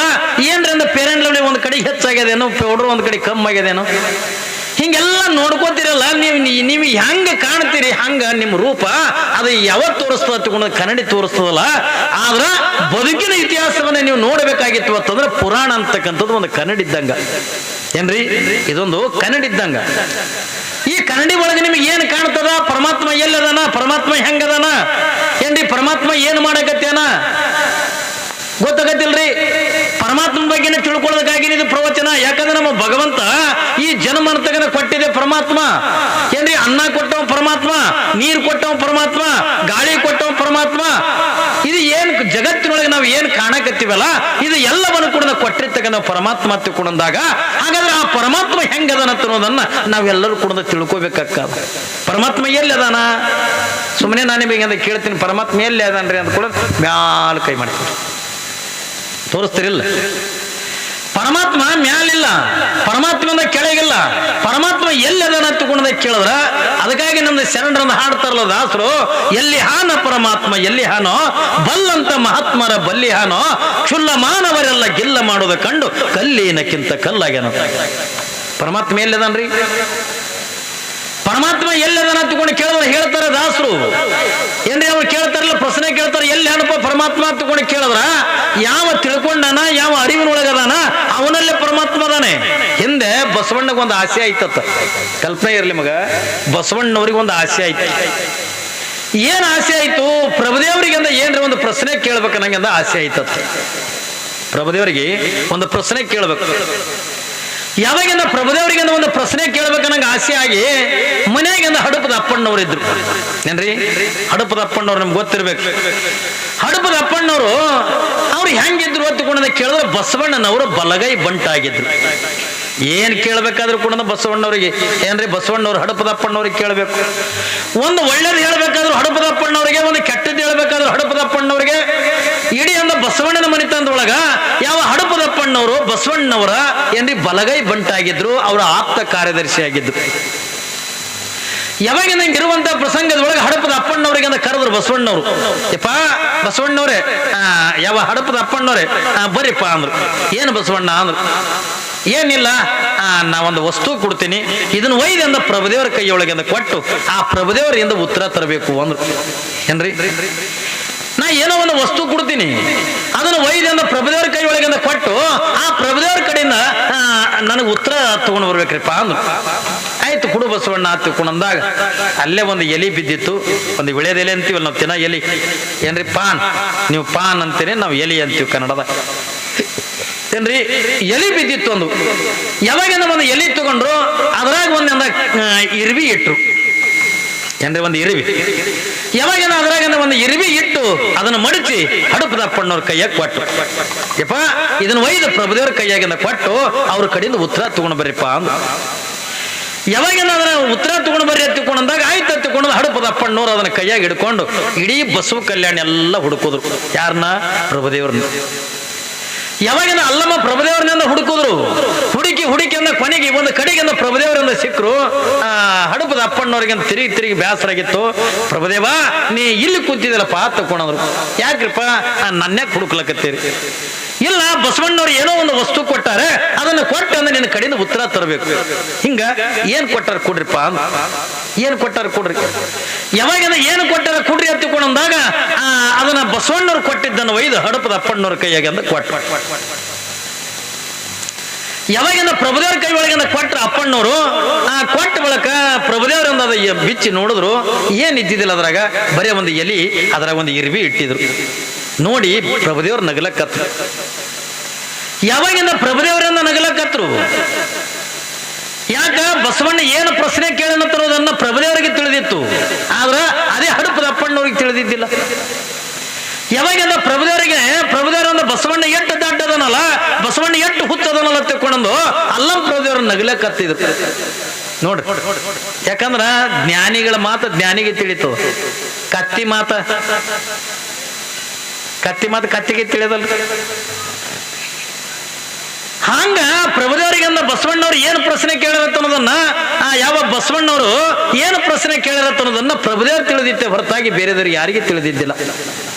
ಏನ್ರಿ ಅಂದ ಪೇರೆಂಟ್ಲಿ ಒಂದ್ ಕಡೆ ಹೆಚ್ಚಾಗ್ಯದೇನೋ, ಪೌಡ್ರ್ ಒಂದ್ ಕಡೆ ಕಮ್ಮಿ ಆಗ್ಯದೇನೋ, ಹಿಂಗೆಲ್ಲ ನೋಡ್ಕೋತಿರಲ್ಲ ನೀವು ಹೆಂಗ ಕಾಣ್ತೀರಿ, ಹಂಗ ನಿಮ್ಮ ರೂಪ ಅದು ಯಾವತ್ತು ತೋರಿಸ್ತದ ತಗೊಂಡು ಕನ್ನಡಿ ತೋರಿಸ್ತದಲ್ಲ. ಆದ್ರ ಬದುಕಿನ ಇತಿಹಾಸವನ್ನ ನೀವು ನೋಡ್ಬೇಕಾಗಿತ್ತು ಅಂತಂದ್ರೆ ಪುರಾಣ ಅಂತಕ್ಕಂಥದ್ದು ಒಂದು ಕನ್ನಡಿ ಇದ್ದಂಗ. ಏನ್ರಿ? ಇದೊಂದು ಕನ್ನಡಿ ಇದ್ದಂಗ. ಈ ಕನ್ನಡಿ ಒಳಗೆ ನಿಮಗೆ ಏನು ಕಾಣ್ತದ? ಪರಮಾತ್ಮ ಎಲ್ಲದನ, ಪರಮಾತ್ಮ ಹೆಂಗದನ, ಏನ್ರಿ? ಪರಮಾತ್ಮ ಏನು ಮಾಡಕತ್ತೇನ ಗೊತ್ತಾಗತ್ತಿಲ್ರಿ. ಪರಮಾತ್ಮನ ಬಗ್ಗೆ ತಿಳ್ಕೊಳ್ಳೋದಕ್ಕಾಗಿ ಇದು ಪ್ರವಚನ. ಯಾಕಂದ್ರೆ ನಮ್ಮ ಭಗವಂತ ಈ ಜನ್ಮ ಅಂತಗನ ಕೊಟ್ಟಿದೆ ಪರಮಾತ್ಮ. ಏನ್ರಿ? ಅನ್ನ ಕೊಟ್ಟವ ಪರಮಾತ್ಮ, ನೀರು ಕೊಟ್ಟವ ಪರಮಾತ್ಮ, ಗಾಳಿ ಕೊಟ್ಟವ ಪರಮಾತ್ಮ. ಇದು ಏನ್ ಜಗತ್ತಿನೊಳಗೆ ನಾವು ಏನ್ ಕಾಣಕತ್ತೀವಲ್ಲ, ಇದು ಎಲ್ಲವನ್ನು ಕೂಡ ಕೊಟ್ಟಿರ್ತಕ್ಕಂಥ ಪರಮಾತ್ಮ ತಿಳ್ಕೊಂಡಾಗ, ಹಾಗಾದ್ರೆ ಆ ಪರಮಾತ್ಮ ಹೆಂಗದನ ಅನ್ನೋದನ್ನ ನಾವೆಲ್ಲರೂ ಕೂಡ ತಿಳ್ಕೋಬೇಕಕ್ಕ. ಪರಮಾತ್ಮ ಎಲ್ಲಿ ಅದಾನ? ಸುಮ್ಮನೆ ನಾನು ನಿಮಗೆ ಕೇಳ್ತೀನಿ, ಪರಮಾತ್ಮ ಎಲ್ಲಿ ಅದಾನ್ರಿ ಅಂತ ಕೂಡ ಮ್ಯಾಲ ಕೈ ಮಾಡ್ತೀನಿ, ತೋರಿಸ್ತಿರಿಲ್ಲ. ಪರಮಾತ್ಮ ಮ್ಯಾಲಿಲ್ಲ, ಪರಮಾತ್ಮನ ಕೆಳಗಿಲ್ಲ. ಪರಮಾತ್ಮ ಎಲ್ಲಿ ಅದನ್ನ ತಗೊಂಡ ಕೇಳಿದ್ರ, ಅದಕ್ಕಾಗಿ ನಮ್ದು ಶರಣರನ್ನ ಹಾಡ್ತಾರಲ್ಲ ದಾಸರು, ಎಲ್ಲಿ ಹಾನ ಪರಮಾತ್ಮ ಎಲ್ಲಿ ಹಾನೋ, ಬಲ್ಲಂತ ಮಹಾತ್ಮರ ಬಲ್ಲಿ ಹಾನೋ, ಕ್ಷುಲ್ಲ ಮಾನವರೆಲ್ಲ ಗಿಲ್ಲ ಮಾಡೋದು ಕಂಡು ಕಲ್ಲಿನಕ್ಕಿಂತ ಕಲ್ಲಾಗ್ಯಾನ. ಪರಮಾತ್ಮ ಎಲ್ಲಿದನ್ರಿ? ಪರಮಾತ್ಮ ಎಲ್ಲದನ್ನ ತಗೊಂಡು ಕೇಳಿದ್ರೆ ಹೇಳ್ತಾರೆ ದಾಸರು. ಏನ್ರಿ? ಅವ್ರು ಕೇಳ್ತಾರಲ್ಲ, ಪ್ರಶ್ನೆ ಕೇಳ್ತಾರೆ, ಎಲ್ಲಿ ಏನಪ್ಪ ಪರಮಾತ್ಮ ತಗೊಂಡು ಕೇಳಿದ್ರ, ಯಾವ ತಿಳ್ಕೊಂಡಾನ, ಯಾವ ಅರಿವಿನೊಳಗದಾನ ಅವನಲ್ಲೇ ಪರಮಾತ್ಮ ಅದಾನೆ. ಹಿಂದೆ ಬಸವಣ್ಣಗೊಂದು ಆಸೆ ಆಯ್ತತ್ತ. ಕಲ್ಪನೆ ಇರ್ಲಿ ಮಗ, ಬಸವಣ್ಣವ್ರಿಗೆ ಒಂದು ಆಸೆ ಆಯ್ತು. ಏನ್ ಆಸೆ ಆಯ್ತು? ಪ್ರಭುದೇವರಿಗೆ ಅಂದ ಏನ್ರ ಒಂದು ಪ್ರಶ್ನೆ ಕೇಳ್ಬೇಕು ನಂಗೆ ಆಸೆ ಆಯ್ತತ್ತ. ಪ್ರಭುದೇವರಿಗೆ ಒಂದು ಪ್ರಶ್ನೆ ಕೇಳ್ಬೇಕು. ಯಾವಾಗಿಂದ ಪ್ರಭುದೇವರಿಗೆ ಒಂದು ಪ್ರಶ್ನೆ ಕೇಳ್ಬೇಕು ನಂಗೆ ಆಸೆ ಆಗಿ ಮನೆಯಾಗಿಂದ ಹಡಪದ ಅಪ್ಪಣ್ಣವ್ರು ಇದ್ರು. ಏನ್ರಿ ಹಡಪದ ಅಪ್ಪಣ್ಣವ್ರು ನಮ್ಗೆ ಗೊತ್ತಿರ್ಬೇಕು. ಹಡಪದ ಅಪ್ಪಣ್ಣವರು ಅವ್ರು ಹೆಂಗಿದ್ರು ಹೊತ್ತುಕೊಂಡ ಕೇಳಿದ್ರೆ ಬಸವಣ್ಣನವರು ಬಲಗೈ ಬಂಟಾಗಿದ್ರು. ಏನ್ ಕೇಳ್ಬೇಕಾದ್ರೂ ಕೂಡ ಬಸವಣ್ಣವ್ರಿಗೆ ಏನ್ರಿ ಬಸವಣ್ಣವ್ರು ಹಡಪದ ಅಪ್ಪಣ್ಣವ್ರಿಗೆ ಕೇಳಬೇಕು. ಒಂದು ಒಳ್ಳೇದು ಹೇಳ್ಬೇಕಾದ್ರೂ ಹಡಪದ ಅಪ್ಪಣ್ಣವ್ರಿಗೆ, ಒಂದು ಕೆಟ್ಟದ್ದು ಹೇಳ್ಬೇಕಾದ್ರೂ ಹಡಪದ ಅಪ್ಪಣ್ಣವ್ರಿಗೆ. ಇಡೀ ಅಂದ ಬಸವಣ್ಣನ ಮನೆತನದೊಳಗ ಯಾವ ಹಡಪದಪ್ಪಣ್ಣವರು ಬಸವಣ್ಣವರ ಏನ್ರಿ ಬಲಗೈ ಬಂಟಾಗಿದ್ರು, ಅವರ ಆಪ್ತ ಕಾರ್ಯದರ್ಶಿ ಆಗಿದ್ರು. ಯಾವಾಗ ನಂಗೆ ಇರುವಂತ ಪ್ರಸಂಗದೊಳಗೆ ಹಡಪದ ಅಪ್ಪಣ್ಣವ್ರಿಗೆ ಅಂತ ಕರೆದ್ರು ಬಸವಣ್ಣವ್ರು. ಯಪ್ಪ ಬಸವಣ್ಣವ್ರೆ, ಯಾವ ಹಡಪದ ಅಪ್ಪಣ್ಣವ್ರೆ ಬರೀಪ್ಪ ಅಂದ್ರು. ಏನು ಬಸವಣ್ಣ ಅಂದ್ರು. ಏನಿಲ್ಲ, ನಾವೊಂದು ವಸ್ತು ಕೊಡ್ತೀನಿ, ಇದನ್ನ ಒಯ್ದಿಂದ ಪ್ರಭುದೇವರ ಕೈಯೊಳಗೆ ಅಂತ ಕೊಟ್ಟು ಆ ಪ್ರಭುದೇವರಿಂದ ಉತ್ತರ ತರಬೇಕು ಅಂದ್ರು. ಏನ್ರಿ ನಾ ಏನೋ ಒಂದು ವಸ್ತು ಕೊಡ್ತೀನಿ, ಅದನ್ನು ಒಯ್ದಿಂದ ಪ್ರಭುದೇವರ ಕೈ ಒಳಗಿಂದ ಕೊಟ್ಟು ಆ ಪ್ರಭುದೇವರ ಕಡೆಯಿಂದ ನನಗೆ ಉತ್ತರ ತಗೊಂಡು ಬರ್ಬೇಕ್ರಿಪ್ಪ ಅಂದ್ರು. ಆಯ್ತು ಕೊಡು ಬಸವಣ್ಣ ಅಂತ ತಿಳ್ಕೊಂಡಂದಾಗ ಅಲ್ಲೇ ಒಂದು ಎಲಿ ಬಿದ್ದಿತ್ತು. ಒಂದು ವಿಳೆದ ಎಲೆ ಅಂತೀವಲ್ಲ ನಾವು, ತಿನ್ನ ಎಲಿ. ಏನ್ರಿ ಪಾನ್, ನೀವು ಪಾನ್ ಅಂತೀರಿ, ನಾವು ಎಲಿ ಅಂತೀವಿ ಕನ್ನಡದ. ಏನ್ರಿ ಎಲಿ ಬಿದ್ದಿತ್ತು ಒಂದು. ಯಾವಾಗ ಒಂದು ಎಲಿ ತಗೊಂಡ್ರು, ಅದ್ರಾಗ ಒಂದ ಇರ್ವಿ ಇಟ್ರು. ಏನ್ರಿ ಒಂದು ಇರಿವಿ. ಯಾವಾಗ ಅದ್ರಾಗ ಒಂದು ಇರಿವಿ ಇಟ್ಟು ಅದನ್ನು ಮಡಚಿ ಹಡಪದ ಅಪ್ಪಣ್ಣವ್ರ ಕೈಯಾಗ ಕೊಟ್ಟು, ಯಪ್ಪ ಇದನ್ನ ಒಯ್ದು ಪ್ರಭುದೇವ್ರ ಕೈಯಾಗಿಂದ ಕೊಟ್ಟು ಅವ್ರ ಕಡೆಯಿಂದ ಉತ್ತರ ತಗೊಂಡು ಬರ್ರಿಪ್ಪ ಅಂದ್ರು. ಯಾವಾಗ ಅದನ್ನ ಉತ್ತರ ತಗೊಂಡು ಬರ್ರಿ ಹತ್ತಿಕೊಂಡಂದಾಗ ಆಯ್ತು ಹತ್ತಿಕೊಂಡು ಹಡಪದ ಅಪ್ಪಣ್ಣವ್ರು ಅದನ್ನ ಕೈಯಾಗಿ ಹಿಡ್ಕೊಂಡು ಇಡೀ ಬಸವ ಕಲ್ಯಾಣ ಎಲ್ಲ ಹುಡುಕಿದ್ರು. ಯಾರನ್ನ? ಪ್ರಭುದೇವ್ರನ್ನ. ಯಾವಾಗಿನ ಅಲ್ಲಮ್ಮ ಪ್ರಭುದೇವರನ್ನ ಹುಡುಕಿದ್ರು. ಹುಡುಕಿ ಅಂದ ಕೊನೆಗೆ ಒಂದು ಕಡೆಗಿಂದ ಪ್ರಭುದೇವರಿಂದ ಸಿಕ್ಕರು. ಹಡಪದ ಅಪ್ಪಣ್ಣವ್ರಿಗೆ ತಿರುಗಿ ಬೇಸರಾಗಿತ್ತು. ಪ್ರಭುದೇವ ನೀ ಇಲ್ಲಿ ಕೂತಿದ್ದಲ್ಲಪ್ಪ ತಕೊಂಡ್ರು. ಯಾಕ್ರಿಪ್ಪ ನನ್ನೇ ಹುಡುಕ್ಲಕತ್ತೀರಿ? ಇಲ್ಲ, ಬಸವಣ್ಣವ್ರು ಏನೋ ಒಂದು ವಸ್ತು ಕೊಟ್ಟಾರೆ, ಅದನ್ನ ಕೊಟ್ಟು ಅಂದ್ರೆ ನಿನ್ನ ಕಡೆಯಿಂದ ಉತ್ತರ ತರಬೇಕು. ಹಿಂಗ ಏನ್ ಕೊಟ್ಟಾರ ಕೊಡ್ರಿಪ್ಪ ಅಂದ. ಏನ್ ಕೊಟ್ಟಾರ ಕೊಡ್ರಿ. ಯಾವಾಗ ಏನು ಕೊಟ್ಟಾರ ಕೊಡ್ರಿ ಹತ್ತಿಕೊಂಡಂದಾಗ ಅದನ್ನ ಬಸವಣ್ಣವ್ರು ಕೊಟ್ಟಿದ್ದನ್ನು ಒಯ್ದು ಹಡಪದ ಅಪ್ಪಣ್ಣವ್ರ ಕೈಯಾಗ ಅಂದ ಕೊಟ್ಟು. ಯಾವಾಗಿಂದ ಪ್ರಭುದೇವ್ರ ಕೈ ಒಳಗಿಂದ ಕೊಟ್ರ ಅಪ್ಪಣ್ಣವರು ಕೊಟ್ಟ ಬಳಕ ಪ್ರಭುದೇವರಿಂದ ಅದ ಬಿಚ್ಚಿ ನೋಡಿದ್ರು. ಏನ್ ಇದ್ದಿದ್ದಿಲ್ಲ ಅದ್ರಾಗ, ಬರೀ ಒಂದು ಎಲಿ, ಅದ್ರಾಗ ಒಂದು ಇರ್ವಿ ಇಟ್ಟಿದ್ರು. ನೋಡಿ ಪ್ರಭುದೇವ್ರ ನಗಲಕ್ಕತ್ರು. ಯಾವಾಗಿಂದ ಪ್ರಭುದೇವರಿಂದ ನಗಲಕ್ಕತ್ರು. ಯಾಕ? ಬಸವಣ್ಣ ಏನು ಪ್ರಶ್ನೆ ಕೇಳನತ್ತಿರೋದನ್ನ ಪ್ರಭುದೇವರಿಗೆ ತಿಳಿದಿತ್ತು, ಆದ್ರ ಅದೇ ಹಡಪದ ಅಪ್ಪಣ್ಣವ್ರಿಗೆ ತಿಳಿದಿದ್ದಿಲ್ಲ. ಯಾವಾಗಿಂದ ಪ್ರಭುದೇವರಿಂದ ಬಸವಣ್ಣ ಎಷ್ಟು ದಡ್ಡದನಲ್ಲ, ಬಸವಣ್ಣ ಎಷ್ಟು ಹುತ್ತದನಲ್ಲ ತಿಳ್ಕೊಂಡು ಅಲ್ಲಂ ಪ್ರಭುದೇವ್ರ ನಗಲಕ್ಕತ್ತಿದ್ರು. ನೋಡ್ರಿ, ಯಾಕಂದ್ರ ಜ್ಞಾನಿಗಳ ಮಾತು ಜ್ಞಾನಿಗೆ ತಿಳಿತು, ಕತ್ತಿ ಮಾತು ಕತ್ತಿಗೆ ತಿಳಿದಲ್ರಿ. ಹಂಗ ಪ್ರಭುದೇವರಿಗೆ ಬಸವಣ್ಣವ್ರು ಏನು ಪ್ರಶ್ನೆ ಕೇಳಿರತ್ತ ಅನ್ನೋದನ್ನ ಯಾವ ಬಸವಣ್ಣವರು ಏನು ಪ್ರಶ್ನೆ ಕೇಳಿರತ್ತ ಅನ್ನೋದನ್ನ ಪ್ರಭುದೇವರು ತಿಳಿದಿತ್ತೆ ಹೊರತಾಗಿ ಬೇರೆದವ್ರಿಗೆ ಯಾರಿಗೆ ತಿಳಿದಿದ್ದಿಲ್ಲ.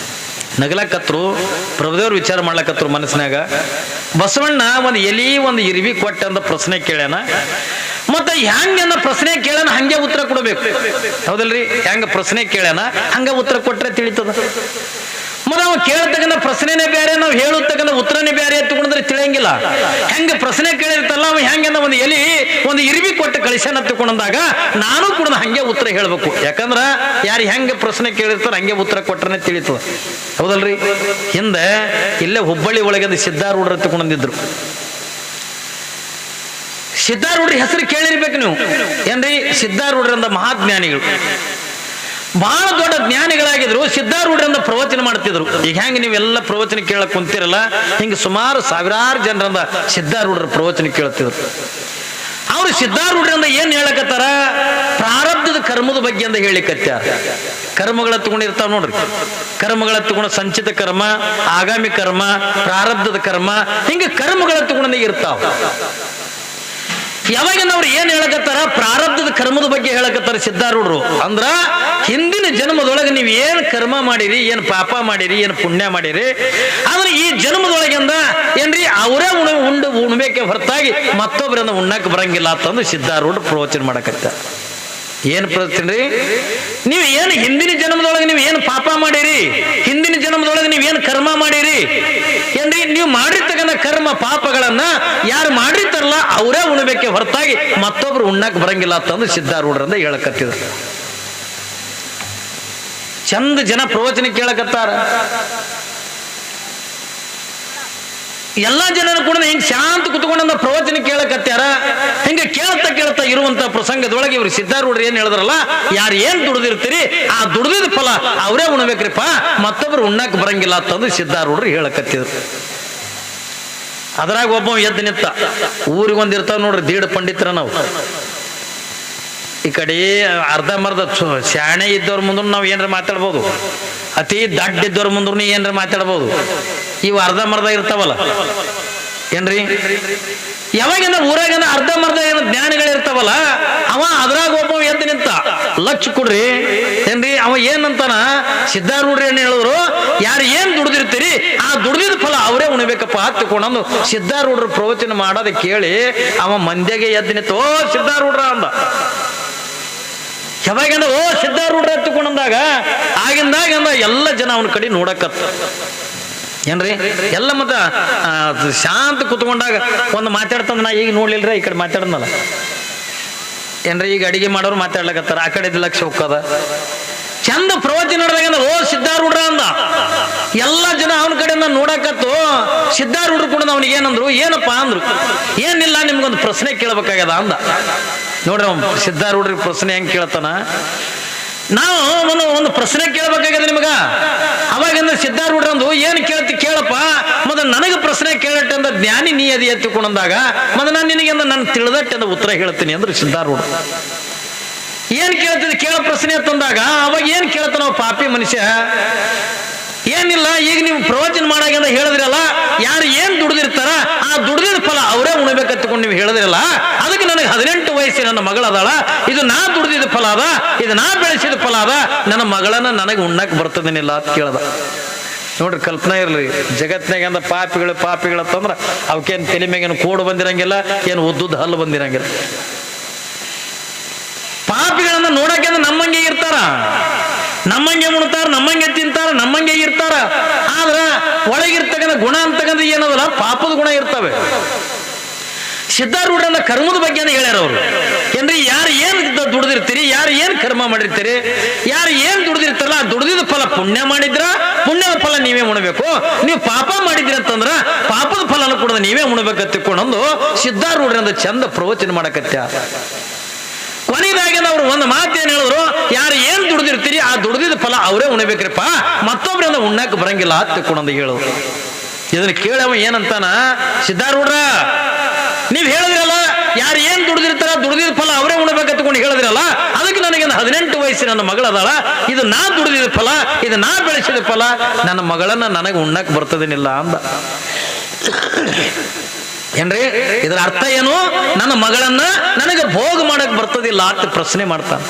ನಗಲಕತ್ರು, ಪ್ರಭುದೇವ್ರು ವಿಚಾರ ಮಾಡ್ಲಕತ್ರು ಮನಸ್ಸಿನಾಗ. ಬಸವಣ್ಣ ಒಂದು ಎಲಿ ಒಂದು ಇರ್ವಿ ಕೊಟ್ಟ ಅಂತ ಪ್ರಶ್ನೆ ಕೇಳ್ಯಾನ. ಮತ್ತ ಹೆಂಗ ಪ್ರಶ್ನೆ ಕೇಳ್ಯಾನ ಹಂಗೆ ಉತ್ತರ ಕೊಡಬೇಕು, ಹೌದಲ್ರಿ? ಹೆಂಗ ಪ್ರಶ್ನೆ ಕೇಳ್ಯಾನ ಹಂಗ ಉತ್ತರ ಕೊಟ್ರೆ ತಿಳಿತದ. ಮತ್ತೆ ನಾವು ಕೇಳತಕ್ಕಂಥ ಪ್ರಶ್ನೆನೇ ಬೇರೆ, ನಾವು ಹೇಳತಕ್ಕಂಥ ಉತ್ತರನೇ ಬೇರೆ ಎತ್ತುಕೊಂಡ್ರೆ ತಿಳಿಯಂಗಿಲ್ಲ. ಹೆಂಗ ಪ್ರಶ್ನೆ ಕೇಳಿರ್ತಲ್ಲ ಅವ ಹೆಂಗ ಒಂದು ಎಲಿ ಒಂದು ಇರ್ವಿ ಕೊಟ್ಟು ಕಳಿಸ್ಯಾನ ತಕೊಂಡಾಗ ನಾನು ಕೂಡ ಹಂಗೆ ಉತ್ತರ ಹೇಳ್ಬೇಕು. ಯಾಕಂದ್ರ ಯಾರು ಹೆಂಗ ಪ್ರಶ್ನೆ ಕೇಳಿರ್ತಾರ ಹಂಗೆ ಉತ್ತರ ಕೊಟ್ರನೆ ತಿಳಿತದ, ಹೌದಲ್ರಿ? ಹಿಂದೆ ಇಲ್ಲೇ ಹುಬ್ಬಳ್ಳಿ ಒಳಗೆ ಸಿದ್ಧಾರೂಢರು ತಗೊಂಡಿದ್ರು. ಸಿದ್ಧಾರೂಢ್ರ ಹೆಸರು ಕೇಳಿರ್ಬೇಕು ನೀವು, ಏನ್ರಿ? ಸಿದ್ಧಾರೂಢರಿಂದ ಮಹಾಜ್ಞಾನಿಗಳು, ಬಹಳ ದೊಡ್ಡ ಜ್ಞಾನಿಗಳಾಗಿದ್ರು. ಸಿದ್ಧಾರೂಢರಿಂದ ಪ್ರವಚನ ಮಾಡ್ತಿದ್ರು. ಈಗ ಹೆಂಗ ನೀವೆಲ್ಲ ಪ್ರವಚನ ಕೇಳಕ್ ಕುಂತಿರಲ್ಲ, ಹಿಂಗ ಸುಮಾರು ಸಾವಿರಾರು ಜನರಿಂದ ಸಿದ್ಧಾರೂಢರ ಪ್ರವಚನ ಕೇಳ್ತಿದ್ರು. ಅವ್ರು ಸಿದ್ಧಾರೂಢರಿಂದ ಏನ್ ಹೇಳಕತ್ತಾರ? ಪ್ರಾರಬ್ಧದ ಕರ್ಮದ ಬಗ್ಗೆ ಅಂತ ಹೇಳಿಕತ್ಯಾರ. ಕರ್ಮಗಳ ತಗೊಂಡಿರ್ತಾವ ನೋಡ್ರಿ, ಕರ್ಮಗಳ ತಗೊಂಡ ಸಂಚಿತ ಕರ್ಮ, ಆಗಾಮಿ ಕರ್ಮ, ಪ್ರಾರಬ್ಧದ ಕರ್ಮ, ಹಿಂಗ ಕರ್ಮಗಳ ತಗೊಂಡ ಇರ್ತಾವ. ಯಾವಾಗಿಂದ ಅವ್ರು ಏನ್ ಹೇಳಕತ್ತಾರ? ಪ್ರಾರಬ್ಧದ ಕರ್ಮದ ಬಗ್ಗೆ ಹೇಳಕತ್ತಾರ ಸಿದ್ಧಾರೂಢರು. ಅಂದ್ರ ಹಿಂದಿನ ಜನ್ಮದೊಳಗೆ ನೀವು ಏನ್ ಕರ್ಮ ಮಾಡಿರಿ, ಏನ್ ಪಾಪ ಮಾಡಿರಿ, ಏನ್ ಪುಣ್ಯ ಮಾಡಿರಿ, ಆದ್ರೆ ಈ ಜನ್ಮದೊಳಗಿಂದ ಏನ್ರಿ ಅವರೇ ಉಣ್ಬೇಕೆ ಹೊರತಾಗಿ ಮತ್ತೊಬ್ಬರಿಂದ ಉಣ್ಣಕ್ ಬರಂಗಿಲ್ಲ ಅಂತಂದು ಸಿದ್ಧಾರೂಢರು ಪ್ರವಚನ ಮಾಡಕತ್ತಾರ. ಏನ್ ಪ್ರವಚನ ರೀ? ನೀವು ಏನು ಹಿಂದಿನ ಜನ್ಮದೊಳಗೆ ನೀವು ಏನು ಪಾಪ ಮಾಡಿರಿ, ಹಿಂದಿನ ಜನ್ಮದೊಳಗೆ ನೀವು ಏನು ಕರ್ಮ ಮಾಡಿರಿ, ಏನ್ರಿ ನೀವು ಮಾಡಿರ್ತಕ್ಕಂಥ ಕರ್ಮ ಪಾಪಗಳನ್ನ ಯಾರು ಮಾಡಿರ್ತಾರಲ್ಲ ಅವರೇ ಉಣ್ಬೇಕೆ ಉಣಬೇಕೆ ಹೊರತಾಗಿ ಮತ್ತೊಬ್ರು ಉಣ್ಣಕ್ ಬರಂಗಿಲ್ಲ ಅಂತಂದು ಸಿದ್ಧಾರೂಢರಿಂದ ಹೇಳಕತ್ತಿದ್ರು. ಚಂದ ಜನ ಪ್ರವಚನ ಕೇಳಕತ್ತಾರ. ಎಲ್ಲಾ ಜನರು ಕೂಡ ಹಿಂಗ್ ಶಾಂತ ಕುತ್ಕೊಂಡ ಪ್ರವಚನ ಕೇಳಕತ್ಯಾರ. ಹಿಂಗ ಕೇಳ್ತಾ ಇರುವಂತ ಪ್ರಸಂಗದೊಳಗೆ ಇವ್ರು ಸಿದ್ಧಾರೂಢರು ಏನ್ ಹೇಳಿದ್ರಲ್ಲ, ಯಾರು ಏನ್ ದುಡ್ದಿರ್ತೀರಿ ಆ ದುಡ್ದಿದ ಫಲ ಅವರೇ ಉಣ್ಬೇಕ್ರಿಪ್ಪ, ಮತ್ತೊಬ್ರು ಉಣ್ಣಕ್ ಬರಂಗಿಲ್ಲ ಅಂತಂದು ಸಿದ್ಧಾರೂಢರು ಹೇಳಕತ್ತಿದ್ರು. ಅದ್ರಾಗ ಒಬ್ಬ ಎದ್ದು ನಿಂತ. ಊರಿಗೊಂದಿರ್ತಾವ ನೋಡ್ರಿ ದೀಡ್ ಪಂಡಿತರ ನಾವು. ಈ ಕಡೆ ಅರ್ಧ ಮರ್ಧ ಶಾಣೆ ಇದ್ದವ್ರ ಮುಂದೆ ನಾವು ಏನಾರ ಮಾತಾಡ್ಬೋದು, ಅತಿ ದಡ್ಡ ಇದ್ದವ್ರ ಮುಂದ್ರೂ ಏನಾರ ಮಾತಾಡ್ಬೋದು. ಇವು ಅರ್ಧ ಮರ್ಧ ಇರ್ತಾವಲ್ಲ ಏನ್ರಿ, ಯಾವಾಗಿಂದ ಊರಾಗ ಅರ್ಧ ಮರ್ಧ ಏನು ಜ್ಞಾನಿಗಳಿರ್ತಾವಲ್ಲ, ಅವ ಅದ್ರಾಗ ಒಬ್ಬ ಎದ್ದು ನಿಂತ. ಲಕ್ಷ ಕೊಡ್ರಿ ಏನ್ರಿ, ಅವ ಏನಂತಾನ, ಸಿದ್ಧಾರೂಢರು ಏನ್ ಹೇಳಿದ್ರು, ಯಾರು ಏನ್ ದುಡ್ದಿರ್ತೀರಿ ಆ ದುಡ್ದಿದ ಫಲ ಅವರೇ ಉಣ್ಬೇಕಪ್ಪ ಹತ್ತುಕೊಂಡು ಸಿದ್ಧಾರೂಢರು ಪ್ರವಚನ ಮಾಡೋದ ಕೇಳಿ ಅವ ಮಂದ್ಯಾಗೆ ಎದ್ದು ನಿಂತ, ಓ ಸಿದ್ಧಾರೂಢರ ಅಂದ. ಯಾವಾಗಿಂದ ಓ ಸಿದ್ಧಾರೂಢರ ಹತ್ತುಕೊಂಡಂದಾಗ ಆಗಿಂದಾಗ ಎಲ್ಲ ಜನ ಅವನ ಕಡೆ ನೋಡಕತ್ತ ಏನ್ರಿ. ಎಲ್ಲ ಮತ್ತ ಶಾಂತ ಕುತ್ಕೊಂಡಾಗ ಒಂದು ಮಾತಾಡ್ತಂದ, ನಾ ಈಗ ನೋಡ್ಲಿಲ್ರಿ ಈ ಕಡೆ ಮಾತಾಡದ್ನಲ್ಲ ಏನ್ರಿ. ಈಗ ಅಡಿಗೆ ಮಾಡೋರು ಮಾತಾಡ್ಲಕತ್ತಾರ, ಆ ಕಡೆ ಲಕ್ಷ ಹೋಗ್ತದ. ಚಂದ ಪ್ರವಚನ ನಡೆದಾಗ ಓ ಸಿದ್ಧಾರೂಢರ ಅಂದ. ಎಲ್ಲ ಜನ ಅವನ ಕಡೆಯಿಂದ ನೋಡಕತ್ತು. ಸಿದ್ಧಾರೂಢರು ಕೂಡ ಅವನಿಗೆ ಏನಂದ್ರು, ಏನಪ್ಪಾ ಅಂದ್ರು. ಏನಿಲ್ಲ, ನಿಮ್ಗೊಂದು ಪ್ರಶ್ನೆ ಕೇಳಬೇಕಾಗ್ಯದ ಅಂದ. ನೋಡ್ರಿ ಸಿದ್ಧಾರೂಢರಿಗೆ ಪ್ರಶ್ನೆ ಹೆಂಗ್ ಕೇಳ್ತಾನ, ನಾವು ಒಂದು ಪ್ರಶ್ನೆ ಕೇಳಬೇಕಾಗ್ಯದ ನಿಮಗ. ಅವಾಗಿಂದ ಸಿದ್ಧಾರೂಢರಂದು ಏನ್ ಕೇಳಪ್ಪ, ಮೊದಲು ನನಗೆ ಪ್ರಶ್ನೆ ಕೇಳಟ್ಟೆ ಅಂದ ಜ್ಞಾನಿ ನೀ ಅದಿ ಎತ್ತಿಕೊಂಡಂದಾಗ ಮೊದಲು ನಾನು ನಿನಗೆ ನಾನು ತಿಳಿದಟ್ಟೆ ಅಂದ ಉತ್ತರ ಹೇಳ್ತೀನಿ ಅಂದ್ರೆ ಸಿದ್ಧಾರೂಢ. ಏನ್ ಕೇಳ್ತೀನಿ ಕೇಳ ಪ್ರಶ್ನೆ ಅಂತಂದಾಗ ಅವಾಗ ಏನ್ ಕೇಳ್ತಾನ ಪಾಪಿ ಮನುಷ್ಯ, ಏನಿಲ್ಲ, ಈಗ ನೀವು ಪ್ರವಚನ ಮಾಡಾಗಿಂದ ಹೇಳಿದ್ರಲ್ಲ, ಯಾರು ಏನ್ ದುಡ್ದಿರ್ತಾರ ಆ ದುಡ್ದಿದ ಫಲ ಅವರೇ ಉಣ್ಬೇಕತ್ಕೊಂಡು ನೀವು ಹೇಳಿದ್ರಲ್ಲ, ಅದಕ್ಕೆ ನನಗೆ 18 ವಯಸ್ಸಿನ ನನ್ನ ಮಗಳದಾಳ, ಇದು ನಾ ದುಡ್ದಿದ ಫಲ ಅದ, ಇದು ನಾ ಬೆಳೆಸಿದ ಫಲ ಅದ, ನನ್ನ ಮಗಳನ್ನ ನನಗೆ ಉಣ್ಣಕ್ ಬರ್ತದೇನಿಲ್ಲ ಅಂತ ಕೇಳ್ದ. ನೋಡ್ರಿ ಕಲ್ಪನಾ ಇರ್ಲಿ, ಜಗತ್ನಾಗ ಪಾಪಿಗಳು ಅಂತಂದ್ರ ಅವಕ್ಕೇನು ತಲೆ ಮ್ಯಾಗೇನು ಕೋಡು ಬಂದಿರಂಗಿಲ್ಲ, ಏನು ಉದ್ದುದ್ದು ಹಲ್ಲು ಬಂದಿರಂಗಿಲ್ಲ. ಪಾಪಿಗಳನ್ನ ನೋಡಕ್ಕೆ ನಮ್ಮಂಗೆ ಇರ್ತಾರ, ನಮ್ಮಂಗೆ ಉಣ್ತಾರ, ನಮ್ಮಂಗೆ ತಿಂತಾರ, ನಮ್ಮಂಗೆ ಇರ್ತಾರ. ಆದ್ರ ಒಳಗಿರ್ತಕ್ಕಂಥ ಗುಣ ಅಂತಕ್ಕಂಥ ಏನದಲ್ಲ ಪಾಪದ ಗುಣ ಇರ್ತವೆ. ಸಿದ್ಧಾರೂಢರನ್ನ ಕರ್ಮದ ಬಗ್ಗೆ ಹೇಳ್ಯಾರ ಅವರು ಏನ್ರಿ. ಯಾರು ಏನ್ ದುಡ್ದಿರ್ತೀರಿ, ಯಾರು ಏನ್ ಕರ್ಮ ಮಾಡಿರ್ತೀರಿ, ಯಾರು ಏನ್ ದುಡ್ದಿರ್ತಾರಲ್ಲ ಆ ದುಡ್ದಿದ ಫಲ ಪುಣ್ಯ ಮಾಡಿದ್ರ ಪುಣ್ಯದ ಫಲ ನೀವೇ ಉಣ್ಬೇಕು, ನೀವು ಪಾಪ ಮಾಡಿದ್ರಿ ಅಂತಂದ್ರ ಪಾಪದ ಫಲನ ಕೂಡ ನೀವೇ ಉಣ್ಬೇಕತ್ತಿಕೊಂಡು ಸಿದ್ಧಾರೂಢರಿಂದ ಚಂದ ಪ್ರವಚನ ಮಾಡಕತ್ಯ. ಕೊನೆಯದಾಗಿ ಅವ್ರು ಒಂದು ಮಾತೇನು ಹೇಳಿದ್ರು, ಯಾರು ಏನ್ ದುಡ್ದಿರ್ತೀರಿ ಆ ದುಡ್ದಿದ ಫಲ ಅವರೇ ಉಣ್ಬೇಕ್ರಿಪ್ಪ, ಮತ್ತೊಬ್ರಿಂದ ಉಣ್ಣಕ್ ಬರಂಗಿಲ್ಲ ಹತ್ತಿಕೊಂಡಂದು ಹೇಳಿದ್ರು. ಇದನ್ನ ಕೇಳವ ಏನಂತಾನ, ಸಿದ್ಧಾರೂಢರ ನೀವ್ ಹೇಳಿದ್ರಲ್ಲ, ಯಾರು ಏನ್ ದುಡ್ದಿರ್ತಾರ ದುಡ್ದಿದ ಫಲ ಅವರೇ ಉಣ್ಬೇಕತ್ಕೊಂಡು ಹೇಳಿದ್ರಲ್ಲ, ಅದಕ್ಕೆ ನನಗೆ 18 ವಯಸ್ಸಿನ ನನ್ನ ಮಗಳದಾಳ, ಇದು ನಾ ದುಡ್ದಿದ ಫಲ, ಇದು ನಾ ಬೆಳೆಸಿದ ಫಲ, ನನ್ನ ಮಗಳನ್ನ ನನಗೆ ಉಣ್ಣಕ್ ಬರ್ತದೇನಿಲ್ಲ ಅಂದ. ಏನ್ರಿ ಇದರ ಅರ್ಥ ಏನು, ನನ್ನ ಮಗಳನ್ನ ನನಗೆ ಭೋಗ ಮಾಡಕ್ ಬರ್ತದಿಲ್ಲ ಅಂತ ಪ್ರಶ್ನೆ ಮಾಡ್ತಾನ.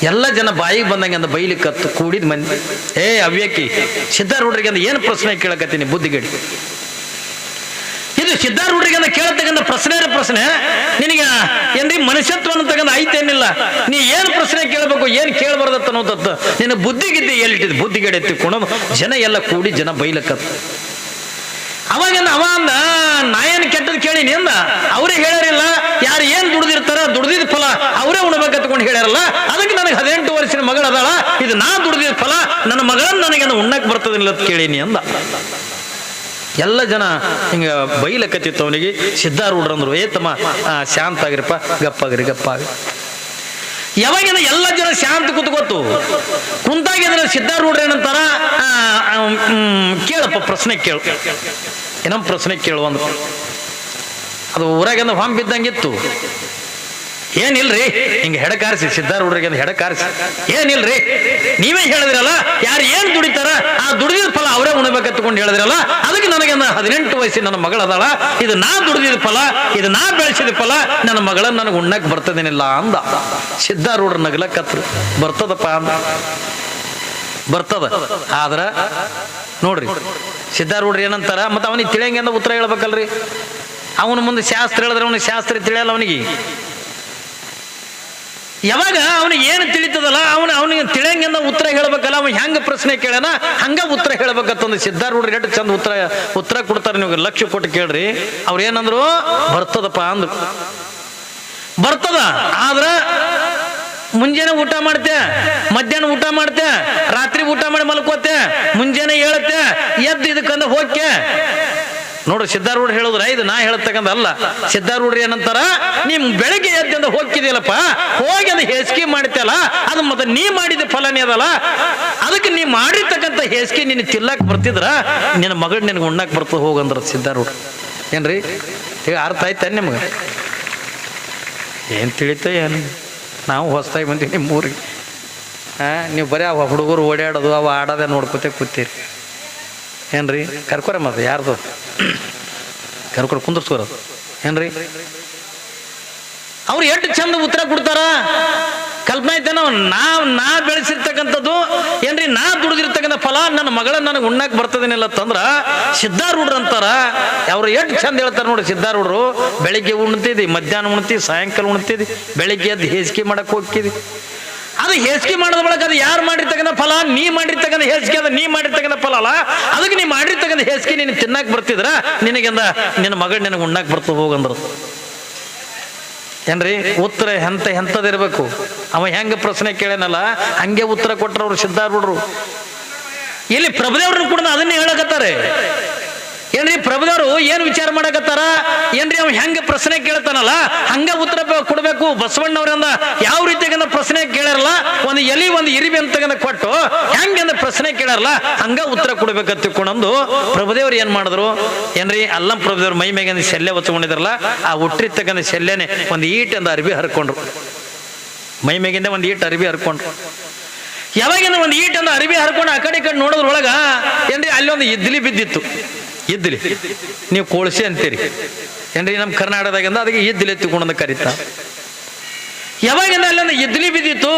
ಎಲ್ಲ ಜನ ಬಾಯಿಗೆ ಬಂದಂಗೆ ಅಂದ ಬೈಲಿಕ್ಕೆ ಕತ್ತು ಕೂಡಿದ ಮಂದಿ, ಏ ಅವ್ಯಾಕಿ ಸಿದ್ಧಾರೂಢರಿಗೆ ಅಂದ ಏನು ಪ್ರಶ್ನೆ ಕೇಳಕತ್ತೀನಿ ಬುದ್ಧಿಗಡಿ. ಇದು ಸಿದ್ಧಾರೂಢರಿಗೆ ಅಂದ ಕೇಳತಕ್ಕಂಥ ಪ್ರಶ್ನೆ ನಿನಗೆ ಏನ್ರಿ ಮನುಷ್ಯತ್ವ ಅನ್ನತಕ್ಕಂಥ ಐತೇನಿಲ್ಲ, ನೀ ಏನು ಪ್ರಶ್ನೆ ಕೇಳಬೇಕು ಏನು ಕೇಳಬಾರ್ದತ್ತ ಅನ್ನೋದತ್ತು ನಿನ್ನ ಬುದ್ಧಿಗಿದ್ದೆ ಎಲ್ಲಿಟ್ಟಿದ್ದು ಬುದ್ಧಿಗಡೆ ಎತ್ತಿಕೊಂಡು ಜನ ಎಲ್ಲ ಕೂಡಿ ಜನ ಬೈಲಕತ್ತು. ಅವಾಗಿಂದ ಅವ ಅಂದ, ನಾ ಏನು ಕೆಟ್ಟದ್ ಕೇಳಿನಿ ಅಂದ. ಅವರೇ ಹೇಳ್ಯಾರಿಲ್ಲ, ಯಾರು ಏನ್ ದುಡ್ದಿರ್ತಾರ ದುಡ್ದಿದ ಫಲ ಅವರೇ ಉಣ್ಬೇಕತ್ಕೊಂಡು ಹೇಳ್ಯಾರಲ್ಲ, ಅದಕ್ಕೆ ನನಗೆ 18 ವರ್ಷದ ಮಗಳದಾಳ, ಇದು ನಾ ದುಡ್ದಿದ ಫಲ, ನನ್ನ ಮಗಳನ್ನ ನನಗೆ ಉಣ್ಣಕ್ ಬರ್ತದಿಲ್ಲ ಅಂತ ಕೇಳೀನಿ ಅಂದ. ಎಲ್ಲ ಜನ ಹಿಂಗ ಬೈಲಕತ್ತಿತ್ತು ಅವನಿಗೆ. ಸಿದ್ಧಾರೂಢರಂದ್ರು, ಏತಮ್ಮ ಶಾಂತ ಆಗಿರಪ್ಪ, ಗಪ್ಪಾಗ್ರಿ. ಯಾವಾಗಿಂದ ಎಲ್ಲ ಜನ ಶಾಂತ ಕೂತ್ಕೊತ್ತು ಕುಂತಾಗಿದ್ರೆ ಸಿದ್ಧಾರೂಢರು ಏನಂತಾರ, ಕೇಳಪ್ಪ ಪ್ರಶ್ನೆ ಕೇಳು, ಏನಮ್ಮ ಪ್ರಶ್ನೆ ಕೇಳು ಅಂದ್ರು. ಅದು ಊರಾಗಿಂದ ಹೊಂಬ್ ಬಿದ್ದಂಗಿತ್ತು. ಏನಿಲ್ರಿ ಹಿಂಗ ಹೆಡಕಾರಿಸಿ ಸಿದ್ಧಾರೂಢರಿಗೆ ಹೆಡಕಾರಿಸಿ, ಏನಿಲ್ರಿ ನೀವೇ ಹೇಳಿದ್ರಲ್ಲ, ಯಾರು ಏನ್ ದುಡಿತಾರ ಆ ದುಡಿದ ಫಲ ಅವರೇ ಉಣ್ಬೇಕತ್ಕೊಂಡು ಹೇಳಿದ್ರಲ್ಲ, ಅದಕ್ಕೆ ನನಗೆ 18 ವಯಸ್ಸಿನ ನನ್ನ ಮಗಳದಾಳ, ಇದು ನಾ ದುಡಿದ ಫಲ, ಇದು ನಾ ಬೆಳೆಸಿದ ಫಲ, ನನ್ನ ಮಗಳನ್ನ ನನಗೆ ಉಣ್ಣಕ್ ಬರ್ತದೇನಿಲ್ಲ ಅಂದ. ಸಿದ್ಧಾರೂಢರು ನಗಲಕತ್ರು, ಬರ್ತದಪ್ಪ ಅಂದ, ಬರ್ತದ. ಆದ್ರ ನೋಡ್ರಿ ಸಿದ್ಧಾರೂಢರು ಏನಂತಾರ, ಮತ್ತೆ ಅವನಿಗೆ ತಿಳಿಯಂಗೆ ಅಂದ ಉತ್ತರ ಹೇಳ್ಬೇಕಲ್ರಿ. ಅವನ ಮುಂದೆ ಶಾಸ್ತ್ರ ಹೇಳಿದ್ರೆ ಅವನಿಗೆ ಶಾಸ್ತ್ರ ತಿಳಿಯಲ್ಲ. ಅವನಿಗೆ ಯಾವಾಗ ಅವನಿಗೆ ಏನು ತಿಳಿತದಲ್ಲ ಅವನಿಗೆ ತಿಳಿಯಂಗಿಂದ ಉತ್ತರ ಹೇಳ್ಬೇಕಲ್ಲ. ಅವ ಹೆಂಗ ಪ್ರಶ್ನೆ ಕೇಳ್ಯಾನ ಹಂಗ ಉತ್ತರ ಹೇಳ್ಬೇಕಂತಂದು ಸಿದ್ಧಾರೂಢರು ಎಷ್ಟು ಚಂದ ಉತ್ತರ ಕೊಡ್ತಾರೆ. ನೀವು ಲಕ್ಷ್ಯ ಕೊಟ್ಟು ಕೇಳ್ರಿ. ಅವ್ರ ಏನಂದ್ರು, ಬರ್ತದಪ್ಪ ಅಂದ್ರು. ಬರ್ತದ, ಆದ್ರ ಮುಂಜಾನೆ ಊಟ ಮಾಡ್ತೆ, ಮಧ್ಯಾಹ್ನ ಊಟ ಮಾಡ್ತೆ, ರಾತ್ರಿ ಊಟ ಮಾಡಿ ಮಲ್ಕೋತೆ, ಮುಂಜಾನೆ ಹೇಳತ್ತೆ, ಎದ್ದು ಇದಕ್ಕಂದ ಹೋಗ್ಕೆ. ನೋಡು ಸಿದ್ಧಾರೂಢರು ಹೇಳಿದ್ರ, ಇದು ನಾ ಹೇಳ್ತಕ್ಕಂಥ ಅಲ್ಲ. ಸಿದ್ಧಾರೂಢರು ಏನಂತಾರ, ನೀವ್ ಬೆಳಗ್ಗೆ ಎದ್ದಿಂದ ಹೋಗ್ತಿದ್ಯಲ್ಲಪ್ಪ, ಹೋಗಿ ಅದು ಹೇಸಿಗೆ ಮಾಡ್ತಲ್ಲ, ಅದು ಮತ್ತೆ ನೀ ಮಾಡಿದ ಫಲನೇ ಅದಲ್ಲ, ಅದಕ್ಕೆ ನೀ ಮಾಡಿರ್ತಕ್ಕಂಥ ಹೇಸಿಗೆ ನಿನ್ನ ತಿಲ್ಲಕ್ ಬರ್ತಿದ್ರ ನಿನ್ನ ಮಗಳು ನಿನಗೆ ಉಣ್ಣಾಕ್ ಬರ್ತದ ಹೋಗಂದ್ರ ಸಿದ್ಧಾರೂಢರು. ಏನ್ರಿ ಈಗ ಅರ್ಥ ಆಯ್ತ ನಿಮ್ಗೆ? ಏನ್ ತಿಳಿತ ಏನು? ನಾವು ಹೊಸದಾಗಿ ಬಂದೀವಿ ನಿಮ್ಮೂರಿಗೆ. ನೀವು ಬರೀ ಅವ ಹುಡುಗರು ಓಡಾಡೋದು ಅವ ಆಡೋದೇ ನೋಡ್ಕೊತ ಕೂತೀರಿ ಏನ್ರಿ? ಕರ್ಕೊರ ಮತ್ತೆ ಯಾರ್ದು ಕರ್ಕೊರ ಕುಂದರ್ಸ್ಕೊರೋದು ಏನ್ರಿ? ಅವ್ರು ಎಷ್ಟು ಚಂದ ಉತ್ತರ ಕೊಡ್ತಾರ. ಕಲ್ಪನೆ ಐತೆ ನಾ ಬೆಳೆಸಿರ್ತಕ್ಕಂಥದ್ದು ಏನ್ರಿ, ನಾ ದುಡಿದಿರ್ತಕ್ಕಂಥ ಫಲ ನನ್ನ ಮಗಳ ನನಗೆ ಉಣ್ಣಾಕ್ ಬರ್ತದೇನಿಲ್ಲ ಅಂತಂದ್ರ ಸಿದ್ಧಾರೂಢರು ಅಂತಾರ. ಅವ್ರು ಎಷ್ಟು ಚಂದ ಹೇಳ್ತಾರೆ ನೋಡಿ ಸಿದ್ಧಾರೂಢರು. ಬೆಳಿಗ್ಗೆ ಉಣ್ತಿದ್ದಿ, ಮಧ್ಯಾಹ್ನ ಉಣ್ತಿ, ಸಾಯಂಕಾಲ ಉಣ್ತಿದ್ದಿ, ಬೆಳಿಗ್ಗೆ ಎದ್ದು ಹೇಸಿಗೆ ಮಾಡಕ್ ಹೋಗ್ತಿದ್ದಿ. ಅದು ಹೇಸಿಗೆ ಮಾಡೋದ ಬಳಕ ಅದು ಯಾರು ಮಾಡಿರ್ತಕ್ಕಂಥ ಫಲ, ನೀ ಮಾಡಿರ್ತಕ್ಕಂಥ ಹೇಸಿಗೆ ಅದು ನೀ ಮಾಡಿರ್ತಕ್ಕಂಥ ಫಲ ಅಲ್ಲ. ಅದಕ್ಕೆ ನೀ ಮಾಡಿರ್ತಕ್ಕಂಥ ಹೇಸಿಗೆ ನೀನು ತಿನ್ನಾಕ್ ಬರ್ತಿದ್ರ ನಿನಗೆಂದ ನಿನ್ನ ಮಗಳು ನಿನಗೆ ಉಣ್ಣಾಕ್ ಬರ್ತದೆ ಹೋಗಂದ್ರು. ಏನ್ರಿ ಉತ್ತರ ಎಂಥದಿರ್ಬೇಕು? ಅವ ಹೆಂಗ ಪ್ರಶ್ನೆ ಕೇಳೇನಲ್ಲ ಹಂಗೆ ಉತ್ತರ ಕೊಟ್ಟರವ್ರು ಸಿದ್ಧಾರೂಢರು. ಇಲ್ಲಿ ಪ್ರಭುದೇವ್ರನ್ನ ಕೂಡ ಅದನ್ನೇ ಹೇಳಕತ್ತಾರೆ ಏನ್ರಿ. ಪ್ರಭುದೇವರು ಏನ್ ವಿಚಾರ ಮಾಡಕತ್ತಾರ ಏನ್ರಿ, ಅವ ಹೆಂಗ ಪ್ರಶ್ನೆ ಕೇಳ್ತಾನಲ್ಲ ಹಂಗ ಉತ್ತರ ಕೊಡ್ಬೇಕು. ಬಸವಣ್ಣವ್ರಿಂದ ಯಾವ ರೀತಿಯಾಗ ಪ್ರಶ್ನೆ ಕೇಳಾರಲ್ಲ, ಒಂದು ಎಲಿ ಒಂದು ಇರಿಬಿ ಅಂತ ಕೊಟ್ಟು ಹೆಂಗ ಪ್ರಶ್ನೆ ಕೇಳಾರಲ್ಲ ಹಂಗ ಉತ್ತರ ಕೊಡ್ಬೇಕಂತ ತಿಳ್ಕೊಂಡು ಪ್ರಭುದೇವ್ರು ಏನ್ ಮಾಡಿದ್ರು ಏನ್ರಿ, ಅಲ್ಲಂ ಪ್ರಭುದೇವ್ರ ಮೈ ಮೇಗಂದ ಶಲ್ಯ ಹೊಚ್ಕೊಂಡಿದ್ರಲ್ಲ, ಆ ಹುಟ್ಟಿರ್ತಕ್ಕಂಥ ಶಲ್ಯನೇ ಒಂದು ಈಟಂದ ಅರ್ಬಿ ಹರ್ಕೊಂಡ್ರು. ಮೈ ಮೇಗಿಂದ ಒಂದು ಈಟ್ ಅರ್ಬಿ ಹರ್ಕೊಂಡ್ರು. ಯಾವಾಗಿಂದ ಒಂದು ಈಟಂದ ಅರ್ಬಿ ಹರ್ಕೊಂಡು ಆ ಕಡೆ ಈ ಕಡೆ ನೋಡೋದ್ರೊಳಗ ಏನ್ರಿ, ಅಲ್ಲಿ ಒಂದು ಇದ್ಲಿ ಬಿದ್ದಿತ್ತು. ಇದ್ಲಿ ನೀವು ಕೋಳಸಿ ಅಂತೀರಿ ಏನ್ರಿ, ನಮ್ಮ ಕರ್ನಾಟಕದಾಗಿಂದ ಅದಕ್ಕೆ ಇದ್ಲಿ ತಗೊಂಡ ಕರೀತ. ಯಾವಾಗಿಂದ ಅಲ್ಲೊಂದು ಇದ್ಲಿ ಬಿದ್ದಿತ್ತು,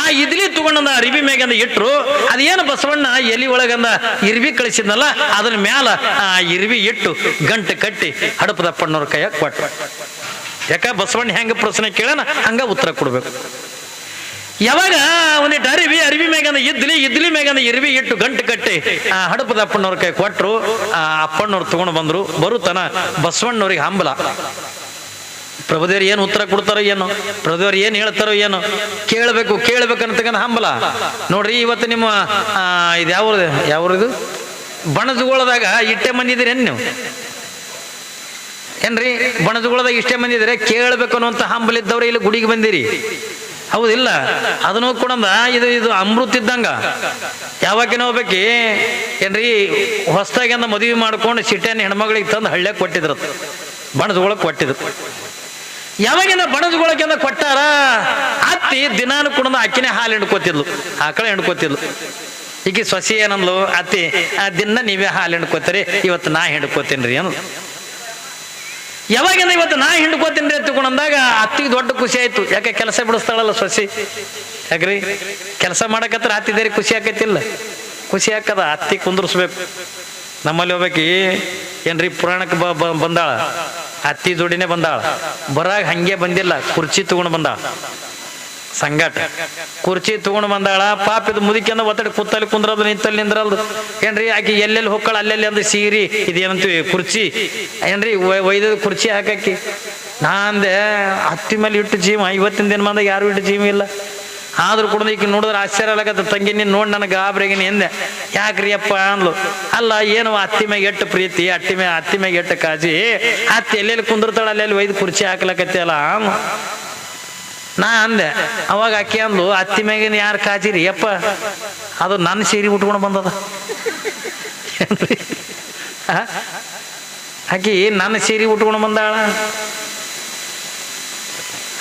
ಆ ಇದ್ಲಿ ತಗೊಂಡ ಅರಿಬಿ ಮ್ಯಾಗಂದ ಇಟ್ರು. ಅದೇನು ಬಸವಣ್ಣ ಎಲಿ ಒಳಗಂದ ಇರ್ಬಿ ಕಳಿಸಿದ್ನಲ್ಲ ಅದ್ರ ಮ್ಯಾಲ ಆ ಇರ್ಬಿ ಇಟ್ಟು ಗಂಟು ಕಟ್ಟಿ ಹಡಪದಪ್ಪಣ್ಣವ್ರ ಕೈಯಾಗ ಕೊಟ್ರು. ಯಾಕ ಬಸವಣ್ಣ ಹೆಂಗ ಪ್ರಶ್ನೆ ಕೇಳೋಣ ಹಂಗ ಉತ್ತರ ಕೊಡ್ಬೇಕು. ಯಾವಾಗ ಒಂದಿಟ್ಟು ಅರಿವಿ ಮ್ಯಾಗಂದ ಇದ್ಲಿ ಮ್ಯಾಗಂದ ಇರ್ವಿ ಇಟ್ಟು ಗಂಟು ಕಟ್ಟಿ ಆ ಹಡಪದ ಅಪ್ಪಣ್ಣವ್ರ ಕೈ ಕೊಟ್ರು. ಆ ಅಪ್ಪಣ್ಣವ್ರು ತಗೊಂಡು ಬಂದ್ರು. ಬರುತ್ತಾನ ಬಸವಣ್ಣವ್ರಿಗೆ ಹಂಬಲ. ಪ್ರಭುದೇವ್ರು ಏನು ಉತ್ತರ ಕೊಡ್ತಾರೋ ಏನೋ, ಪ್ರಭುದೇವ್ರು ಏನು ಹೇಳ್ತಾರೋ ಏನೋ, ಕೇಳ್ಬೇಕಂತಕ್ಕಂಥ ಹಂಬಲ ನೋಡ್ರಿ. ಇವತ್ತು ನಿಮ್ಮ ಇದು ಯಾವ್ದು ಬಣಜುಗೋಳದಾಗ ಇಟ್ಟೆ ಮಂದಿದ್ದೀರಿ ನೀವು ಏನ್ರಿ? ಬಣಜುಗೋಳದಾಗ ಇಷ್ಟೇ ಮಂದಿದ್ರೆ ಕೇಳ್ಬೇಕು ಅನ್ನುವಂಥ ಹಂಬಲ ಇದ್ದವ್ರೆ ಇಲ್ಲಿ ಗುಡಿಗೆ ಬಂದಿರಿ, ಹೌದಿಲ್ಲ? ಅದನ್ನು ಕೂಡ ಇದು ಅಮೃತ ಇದ್ದಂಗ. ಯಾವಾಗಿನ ಹೋಗ್ಬೇಕಿ ಏನ್ರಿ, ಹೊಸದಾಗಿ ಮದುವೆ ಮಾಡ್ಕೊಂಡು ಸಿಟ್ಟಿಯನ್ನು ಹೆಣ್ಮಗಳಿಗೆ ತಂದು ಹಳ್ಳ್ಯಾಗ ಕೊಟ್ಟಿದ್ರು, ಬಣಜುಗೋಳಕ್ಕೆ ಕೊಟ್ಟಿದ್ರು. ಯಾವಾಗಿನ ಬಣಜುಗೋಳಕ್ಕೆಂದ ಕೊಟ್ಟಾರ, ಅತ್ತಿ ದಿನಾನು ಕೂಡ ಅಕ್ಕಿನೇ ಹಾಲು ಹಿಂಡ್ಕೋತಿದ್ಲು, ಆಕಳ ಹಿಂಡ್ಕೋತಿದ್ಲು. ಈಗ ಸೊಸಿ ಏನಂದ್ಲು, ಅತ್ತಿ ದಿನ ನೀವೇ ಹಾಲು ಹಿಂಡ್ಕೋತೀರಿ, ಇವತ್ತು ನಾ ಹಿಂಡ್ಕೋತೀನ್ರಿ ಅನ್ನೋದು. ಯಾವಾಗಿಂದ ಇವತ್ತು ನಾ ಹಿಂಡ್ಕೋತೀನಿ ಅಂತ ತಿಳ್ಕೊಂಡಂದಾಗ ಅತ್ತಿಗೆ ದೊಡ್ಡ ಖುಷಿ ಆಯ್ತು. ಯಾಕೆ ಕೆಲಸ ಬಿಡಿಸ್ತಾಳಲ್ಲ ಸೊಸಿ, ಯಾಕ್ರಿ ಕೆಲಸ ಮಾಡಕತ್ರ ಅತ್ತಿದೇರಿ ಖುಷಿ ಆಕೈತಿಲ್ಲ? ಖುಷಿ ಆಕದ. ಅತ್ತಿ ಕುಂದ್ರಿಸ್ಬೇಕು. ನಮ್ಮಲ್ಲಿ ಹೋಗ್ಬೇಕಿ ಏನ್ರಿ, ಪುರಾಣಕ್ಕೆ ಬಂದಾಳ, ಅತ್ತಿ ಜೋಡಿನೇ ಬಂದಾಳ. ಬರಾಗ ಹಂಗೆ ಬಂದಿಲ್ಲ, ಕುರ್ಚಿ ತಗೊಂಡು ಬಂದಾಳ. ಸಂಗಾಟ ಕುರ್ಚಿ ತಗೊಂಡು ಬಂದಾಳ. ಪಾಪ ಇದು ಮುದುಕಿಂದ ಒತ್ತಡ ಕೂತಲ್ಲಿ ಕುಂದ್ರದು, ನಿಂತಲ್ಲಿ ನಿಂದ್ರಲ್ದು ಏನ್ರಿ. ಆಕಿ ಎಲ್ಲೆಲ್ಲಿ ಹೋಗ್ಕಳ ಅಲ್ಲೆಲ್ಲಿ ಅಂದ್ ಸೀರಿ ಇದೇನಂತೀವಿ ಕುರ್ಚಿ ಏನ್ರಿ, ಒಯ್ದ ಕುರ್ಚಿ ಹಾಕಿ. ನಾ ಅಂದೆ ಹತ್ತಿ ಮೇಲೆ ಇಟ್ಟು ಜೀವ, ಇವತ್ತಿನ ದಿನ ಮಂದಾಗ ಯಾರು ಇಟ್ಟು ಜೀವ ಇಲ್ಲ. ಆದ್ರೂ ಕೂಡ ಈಗ ನೋಡಿದ್ರೆ ಆಶ್ಚರ್ಯ ಆಗತ್ತ. ತಂಗಿ ನೀನು ನೋಡಿ ನನಗೆ ಗಾಬ್ರಿಗಿನ ಎಂದೆ. ಯಾಕ್ರಿ ಅಪ್ಪ ಅಂದ್ಲು. ಅಲ್ಲ ಏನು ಅತ್ತಿ ಮ್ಯಾಗ ಎಟ್ಟು ಪ್ರೀತಿ, ಅತ್ತಿ ಮ್ಯಾಗ ಎಟ್ಟು ಕಾಜಿ, ಅತ್ತಿ ಎಲ್ಲೆಲ್ಲಿ ಕುಂದಿರ್ತಾಳ ಅಲ್ಲೆಲ್ಲಿ ಒಯ್ದು ಕುರ್ಚಿ ಹಾಕ್ಲಕತ್ತಲ್ಲ. ನಾ ಅಂದೆ. ಅವಾಗ ಅಕ್ಕಿ ಅಂದ್ಲು, ಅತ್ತಿ ಮ್ಯಾಗಿನ ಯಾರು ಕಾಜಿರಿ ಯಪ್ಪ, ಅದು ನನ್ನ ಸೀರೆ ಉಟ್ಕೊಂಡು ಬಂದದ. ಆಕಿ ನನ್ನ ಸೀರೆ ಉಟ್ಕೊಂಡು ಬಂದಾಳ.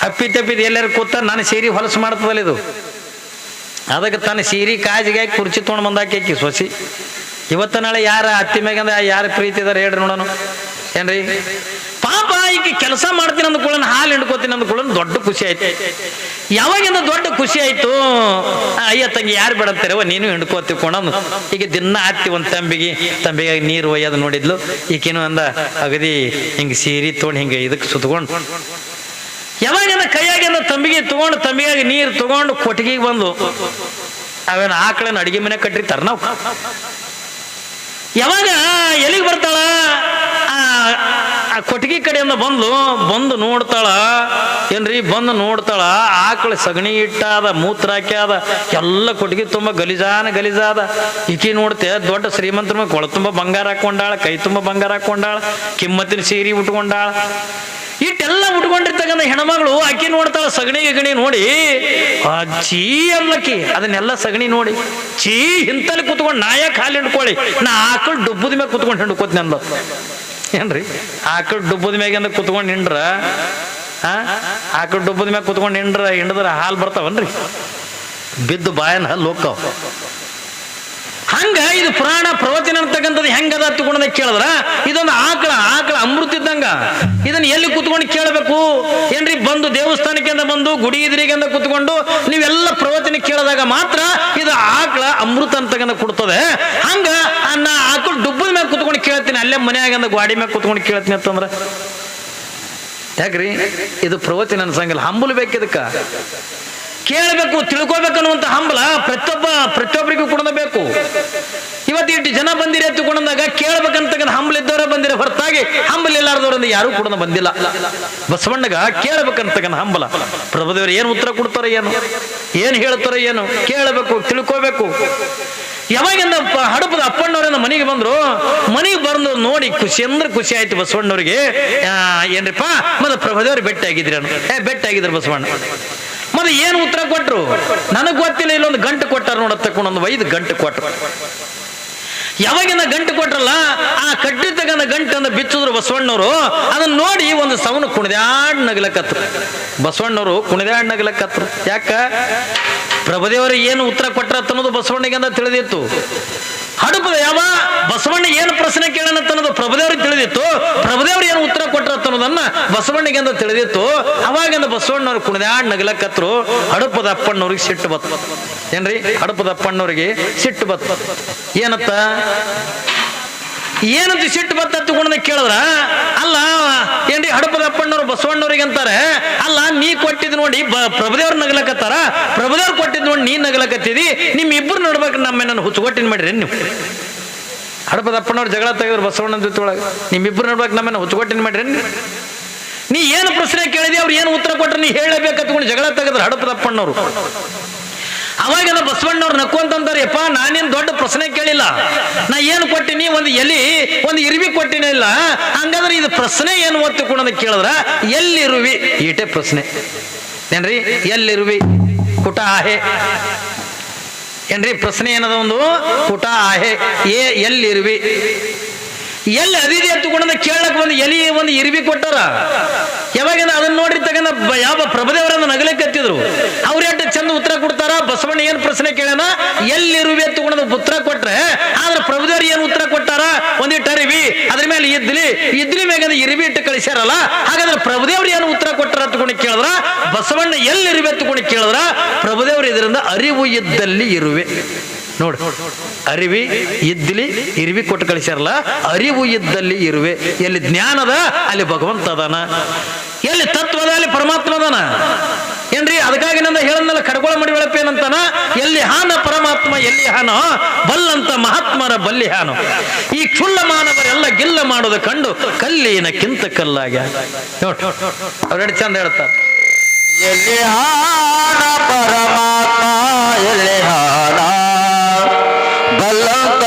ಅಪ್ಪಿತಪ್ಪಿದ ಎಲ್ಲರೂ ಕೂತ ನನ್ನ ಸೀರೆ ಹೊಲಸು ಮಾಡ್ತದಲ್ಲ ಇದು. ಅದಕ್ಕೆ ತನ್ನ ಸೀರೆ ಕಾಜಿಗೆ ಕುರ್ಚಿ ತೊಗೊಂಡು ಬಂದಾಕಿ ಆಕಿ ಸೊಸಿ. ಇವತ್ತ ನಾಳೆ ಯಾರ ಅತ್ತಿ ಮ್ಯಾಗಂದ ಯಾರು ಪ್ರೀತಿ ಇದಾರೆ ಹೇಳ್ರಿ ನೋಡೋಣ ಏನ್ರಿ. ಪಾಪ ಈಗ ಕೆಲಸ ಮಾಡ್ತೀನಿ ಅಂದ್ಕೊಳ್ಳೋಣ, ಹಾಲು ಹಿಂಡ್ಕೋತೀನಿ ಅಂದ್ಕೊಳ್ಳೋಣ, ದೊಡ್ಡ ಖುಷಿ ಆಯ್ತು. ಯಾವಾಗಿಂದ ದೊಡ್ಡ ಖುಷಿ ಆಯ್ತು, ಅಯ್ಯ ತಂಗಿ ಯಾರು ಬಿಡಂತಾರವ ನೀನು ಹಿಂಡ್ಕೋತಿಕೊಂಡು ಈಗ ದಿನ ಹತ್ತಿ ಒಂದು ತಂಬಿಗೆ ನೀರು ಒಯ್ಯೋದು ನೋಡಿದ್ಲು. ಈಗೇನು ಅಂದ ಅಗದಿ ಹಿಂಗೆ ಸೀರೆ ತೊಗೊಂಡು ಹಿಂಗೆ ಇದಕ್ಕೆ ಸುತ್ಕೊಂಡು, ಯಾವಾಗಿಂದ ಕೈಯಾಗಿಂದ ತಂಬಿಗೆ ತೊಗೊಂಡು ತಂಬಿಗಾಗಿ ನೀರು ತೊಗೊಂಡು ಕೊಟ್ಟಿಗೆಗೆ ಬಂದು ಅವೇನು ಆಕಳನ್ನ ಅಡಿಗೆ ಮನೆ ಕಟ್ಟಿರ್ತಾರ ನಾವು. ಯಾವಾಗ ಎಲ್ಲಿಗೆ ಬರ್ತಾಳ ಆ ಕೊಟ್ಟಿಗೆ ಕಡೆಯಿಂದ ಬಂದು ನೋಡ್ತಾಳ ಏನ್ರಿ, ಬಂದು ನೋಡ್ತಾಳ ಆಕಳ ಸಗಣಿ ಇಟ್ಟಾದ, ಮೂತ್ರ ಹಾಕ್ಯಾದ, ಎಲ್ಲ ಕೊಟ್ಟಿಗೆ ತುಂಬ ಗಲೀಜಾದ. ಈಕಿ ನೋಡ್ತೆ ದೊಡ್ಡ ಶ್ರೀಮಂತರ ಮೇಲೆ ಕೊಳ ತುಂಬ ಬಂಗಾರ ಹಾಕೊಂಡಾಳ, ಕೈ ತುಂಬ ಬಂಗಾರ ಹಾಕೊಂಡಾಳ, ಕಿಮ್ಮತ್ತಿನ ಸೀರೆ ಉಟ್ಕೊಂಡಾಳ. ಇಟ್ಟೆಲ್ಲ ಉಟ್ಕೊಂಡಿರ್ತಕ್ಕಂಥ ಹೆಣ್ಮಗಳು ಆಕಿ ನೋಡ್ತಾಳ ಸಗಣಿ ಗಿಗಣಿ ನೋಡಿ, ಚೀ ಅಲ್ಲಕ್ಕಿ ಅದನ್ನೆಲ್ಲ ಸಗಣಿ ನೋಡಿ ಚೀ ಇಂತಲ್ಲಿ ಕುತ್ಕೊಂಡು ನಾಯಕ್ ಹಾಲು ಹಿಡ್ಕೊಳ್ಳಿ, ನಾ ಆಕಳು ಡುಬ್ಬದ ಮ್ಯಾಗ ಕುತ್ಕೊಂಡು ಹಿಡ್ಕೋತೀನಿ ಅಂದ. ಏನ್ರಿ, ಆಕಳು ಡುಬ್ಬದ ಮ್ಯಾಗಿಂದ ಕುತ್ಕೊಂಡು ಹಿಂಡ್ರ ಆಕಳು ಡುಬ್ಬದ ಮ್ಯಾಗ ಕುತ್ಕೊಂಡು ಹಿಂಡಿದ್ರ ಹಾಲು ಬರ್ತಾವನ್ರಿ, ಬಿದ್ದು ಬಾಯನ ಹಾಲು ಹೋಗ್ತಾವ. ಹಂಗ ಇದು ಪುರಾಣ ಪ್ರವಚನ ಅಂತಕ್ಕಂಥದ್ದು ಹೆಂಗದ ತಗೊಂಡ ಕೇಳಿದ್ರ ಇದೊಂದು ಆಕಳ ಅಮೃತ ಇದ್ದಂಗ. ಇದನ್ನ ಎಲ್ಲಿ ಕುತ್ಕೊಂಡು ಕೇಳಬೇಕು ಏನ್ರಿ, ಬಂದು ದೇವಸ್ಥಾನಕ್ಕೆ ಬಂದು ಗುಡಿ ಎದುರಿಗೆ ಕುತ್ಕೊಂಡು ನೀವೆಲ್ಲ ಪ್ರವಚನ ಕೇಳಿದಾಗ ಮಾತ್ರ ಇದು ಆಕಳ ಅಮೃತ ಅಂತಕ್ಕಂಥ ಕೊಡ್ತದೆ. ಹಂಗ ನಾ ಆಕಳ ಡುಬ್ಬದ ಮ್ಯಾಗ ಕುತ್ಕೊಂಡು ಕೇಳ್ತೀನಿ, ಅಲ್ಲೇ ಮನ್ಯಾಗಂದ ಗಾಡಿ ಮ್ಯಾಗ ಕುತ್ಕೊಂಡು ಕೇಳ್ತೀನಿ ಅಂತಂದ್ರ ಯಾಕ್ರಿ, ಇದು ಪ್ರವಚನ ಅನ್ಸಂಗಿಲ್ಲ. ಹಂಬಲ್ ಬೇಕಿದಕ್ಕ ಕೇಳಬೇಕು, ತಿಳ್ಕೋಬೇಕು ಅನ್ನುವಂತ ಹಂಬಲ ಪ್ರತಿಯೊಬ್ಬರಿಗೂ ಕೊಡಬೇಕು. ಇವತ್ತು ಇಟ್ಟು ಜನ ಬಂದಿರಿ ಎತ್ತುಕೊಂಡಾಗ ಕೇಳ್ಬೇಕಂತಕ್ಕಂಥ ಹಂಬಲ ಇದ್ದವರ ಬಂದಿರ ಹೊರತಾಗಿ ಹಂಬಲ ಇಲ್ಲಾರ್ದವರಿಂದ ಯಾರು ಕೂಡ ಬಂದಿಲ್ಲ. ಬಸವಣ್ಣಗ ಕೇಳ್ಬೇಕಂತಕ್ಕಂಥ ಹಂಬಲ. ಪ್ರಭುದೇವರು ಏನು ಉತ್ತರ ಕೊಡ್ತಾರ, ಏನು ಹೇಳ್ತಾರ, ಏನು ಕೇಳಬೇಕು, ತಿಳ್ಕೋಬೇಕು. ಯಾವಾಗಿಂದ ಹಡಪದ ಅಪ್ಪಣ್ಣವರಿಂದ ಮನೆಗೆ ಬಂದು ನೋಡಿ ಖುಷಿ ಆಯ್ತು ಬಸವಣ್ಣವ್ರಿಗೆ. ಏನ್ರಿಪ್ಪ ಮತ್ತೆ ಪ್ರಭುದೇವ್ರು ಭೇಟಿ ಆಗಿದ್ರಿ, ಭೇಟಿ ಆಗಿದ್ರು ಬಸವಣ್ಣ. ಮತ್ತೆ ಏನು ಉತ್ತರ ಕೊಟ್ರು ನನಗ್ ಗೊತ್ತಿಲ್ಲ. ಇಲ್ಲೊಂದು ಗಂಟು ಕೊಟ್ಟಾರ ನೋಡತ್ತಕ್ಕೊಂದೊಂದು 5 ಗಂಟು ಕೊಟ್ರು. ಯಾವಾಗಿಂದ ಗಂಟು ಕೊಟ್ರಲ್ಲ ಆ ಕಟ್ಟಿರ್ತಕ್ಕಂಥ ಗಂಟನ್ನು ಬಿಚ್ಚಿದ್ರು ಬಸವಣ್ಣವರು. ಅದನ್ನ ನೋಡಿ ಒಂದು ಸವನು ಕುಣಿದಾಡ್ ನಗಲಕತ್ರು ಬಸವಣ್ಣವರು, ಕುಣಿದಾಡ್ ನಗಲಕತ್ರು. ಯಾಕ, ಪ್ರಭುದೇವರು ಏನು ಉತ್ತರ ಕೊಟ್ರ ಅನ್ನೋದು ಬಸವಣ್ಣಿಗೆ ಅಂತ ತಿಳಿದಿತ್ತು. ಹಡಪದ ಯಾವ ಬಸವಣ್ಣ ಏನು ಪ್ರಶ್ನೆ ಕೇಳೋಣ ಅನ್ನೋದು ಪ್ರಭುದೇವ್ರಿಗೆ ತಿಳಿದಿತ್ತು. ಪ್ರಭುದೇವ್ರು ಏನು ಉತ್ತರ ಕೊಟ್ರ ಅನ್ನೋದನ್ನ ಬಸವಣ್ಣಿಗೆ ಅಂತ ತಿಳಿದಿತ್ತು. ಅವಾಗಿಂದ ಬಸವಣ್ಣವ್ರು ಕುಣಿದಾಡ್ ನಗಲಕತ್ರು. ಹಡಪದ ಅಪ್ಪಣ್ಣವ್ರಿಗೆ ಸಿಟ್ಟು ಬತ್ತು. ಏನ್ರಿ, ಹಡಪದ ಅಪ್ಪಣ್ಣವ್ರಿಗೆ ಸಿಟ್ಟು ಬತ್ತು. ಏನಂತ ಸಿಟ್ಟು ಬತ್ತ ತಗೊಂಡ ಕೇಳಿದ್ರ, ಅಲ್ಲ ಏನ್ರಿ ಹಡಪದ ಅಪ್ಪಣ್ಣವ್ರು ಬಸವಣ್ಣವ್ರಿಗೆ ಅಂತಾರೆ, ಅಲ್ಲ ನೀ ಕೊಟ್ಟಿದ್ ನೋಡಿ ಪ್ರಭುದೇವ್ರು ನಗಲಕತ್ತಾರ, ಪ್ರಭುದೇವ್ರು ಕೊಟ್ಟಿದ್ ನೋಡಿ ನೀ ನಗಲಕತ್ತಿದಿ, ನಿಮ್ ಇಬ್ರು ನೋಡ್ಬೇಕು ನನ್ನ ಹುಚ್ಚುಗೊಟ್ಟಿನ ಮಾಡ್ರಿ. ನೀವು ಹಡಪದ ಅಪ್ಪಣ್ಣವ್ರು ಜಗಳ ತೆಗೆದ್ರು ಬಸವಣ್ಣನ ಜೊತೆ ಒಳಗೆ, ನಿಮ್ಮಿಬ್ರು ನೋಡ್ಬೇಕು ನಮ್ಮನ್ನ ಹುಚ್ಚುಗೊಟ್ಟಿನ ಮಾಡ್ರಿ. ನೀ ಏನು ಪ್ರಶ್ನೆ ಕೇಳಿದಿ, ಅವ್ರು ಏನು ಉತ್ತರ ಕೊಟ್ರೆ ನೀ ಹೇಳಬೇಕಂತಕೊಂಡು ಜಗಳ ತೆಗೆದ್ರು ಹಡಪದ ಅಪ್ಪಣ್ಣವ್ರು. ಅವಾಗೆಲ್ಲ ಬಸವಣ್ಣವ್ರು ನಕ್ಕೊಂತಂತಾರೆ, ಯಪ್ಪ ನಾನೇನು ದೊಡ್ಡ ಪ್ರಶ್ನೆ ಕೇಳಿಲ್ಲ, ನಾ ಏನು ಕೊಟ್ಟಿನಿ, ಒಂದು ಎಲಿ ಒಂದು ಇರುವಿ ಕೊಟ್ಟಿನೇ ಇಲ್ಲ, ಹಂಗಾದ್ರೆ ಇದು ಪ್ರಶ್ನೆ ಏನು ಒತ್ತುಕೊಂಡು ಕೇಳಿದ್ರ ಎಲ್ಲಿರುವಿ ಈಟೆ ಪ್ರಶ್ನೆ. ಏನ್ರಿ, ಎಲ್ಲಿರುವಿ ಕುಟ ಆಹೆ ಏನ್ರಿ, ಪ್ರಶ್ನೆ ಏನದ ಒಂದು ಕುಟ ಆಹೆ ಎಲ್ಲಿರುವಿ, ಎಲ್ಲಿ ಅದಿದೆ ಎತ್ತುಕೊಂಡ ಕೇಳಕ್ ಒಂದು ಇರುವಿ ಕೊಟ್ಟಾರ. ಯಾವಾಗ ಅದನ್ನ ನೋಡಿರ್ತಕ್ಕಂಥ ಯಾವ ಪ್ರಭುದೇವರನ್ನ ನಗಲಕ್ಕತ್ತಿದ್ರು. ಅವ್ರ ಎಷ್ಟು ಚಂದ ಉತ್ತರ ಕೊಡ್ತಾರ. ಬಸವಣ್ಣ ಏನ್ ಪ್ರಶ್ನೆ ಕೇಳೋಣ, ಎಲ್ಲಿರುವಿ ಎತ್ತುಕೊಂಡ ಉತ್ತರ ಕೊಟ್ರೆ, ಆದ್ರೆ ಪ್ರಭುದೇವ್ರು ಏನ್ ಉತ್ತರ ಕೊಟ್ಟಾರ, ಒಂದಿಟ್ಟು ಅರಿವಿ, ಅದ್ರ ಮೇಲೆ ಇದ್ಲಿ ಮ್ಯಾಗ ಇರುವಿ ಇಟ್ಟು ಕಳಿಸ್ಯಾರಲ್ಲ. ಹಾಗಾದ್ರೆ ಪ್ರಭುದೇವ್ರು ಏನು ಉತ್ತರ ಕೊಟ್ಟಾರ ಎತ್ತುಕೊಂಡು ಕೇಳಿದ್ರ, ಬಸವಣ್ಣ ಎಲ್ಲಿರುವಿ ಎತ್ತುಕೊಂಡು ಕೇಳಿದ್ರ, ಪ್ರಭುದೇವ್ರು ಇದರಿಂದ ಅರಿವು ಇದ್ದಲ್ಲಿ ಇರುವೆ. ನೋಡು, ಅರಿವಿ ಇದ್ದಲ್ಲಿ ಇರುವಿ ಕೊಟ್ಟು ಕಳಿಸ್ಯಾರಲ್ಲ, ಅರಿವು ಇದ್ದಲ್ಲಿ ಇರುವೆ. ಎಲ್ಲಿ ಜ್ಞಾನದ ಅಲ್ಲಿ ಭಗವಂತ ಅದಾನ, ಎಲ್ಲಿ ತತ್ವದ ಅಲ್ಲಿ ಪರಮಾತ್ಮ ಅದಾನ. ಏನ್ರಿ, ಅದಕ್ಕಾಗಿ ನಂದ ಹೇಳನ್ನಲ್ಲ ಕಡ್ಗೋಳ ಮಡಿ ಬೆಳಪೇನಂತಾನ, ಎಲ್ಲಿ ಹಾನ ಪರಮಾತ್ಮ ಎಲ್ಲಿ ಹಾನೋ ಬಲ್ಲಂತ ಮಹಾತ್ಮರ ಬಲ್ಲಿ ಹಾನು, ಈ ಕ್ಷುಲ್ಲ ಮಾನವರೆಲ್ಲ ಗಿಲ್ಲ ಮಾಡೋದು ಕಂಡು ಕಲ್ಲಿನಕ್ಕಿಂತ ಕಲ್ಲಾಗ. ನೋಡ್ ಅವ್ರೆರಡು ಚಂದ ಹೇಳ್ತಾರೆ, ಎಲ್ಲಿ ಹಾನ ಪರಮಾತ್ಮ ಎಲ್ಲಿ ಹಾನ ಬಲ್ಲಂತ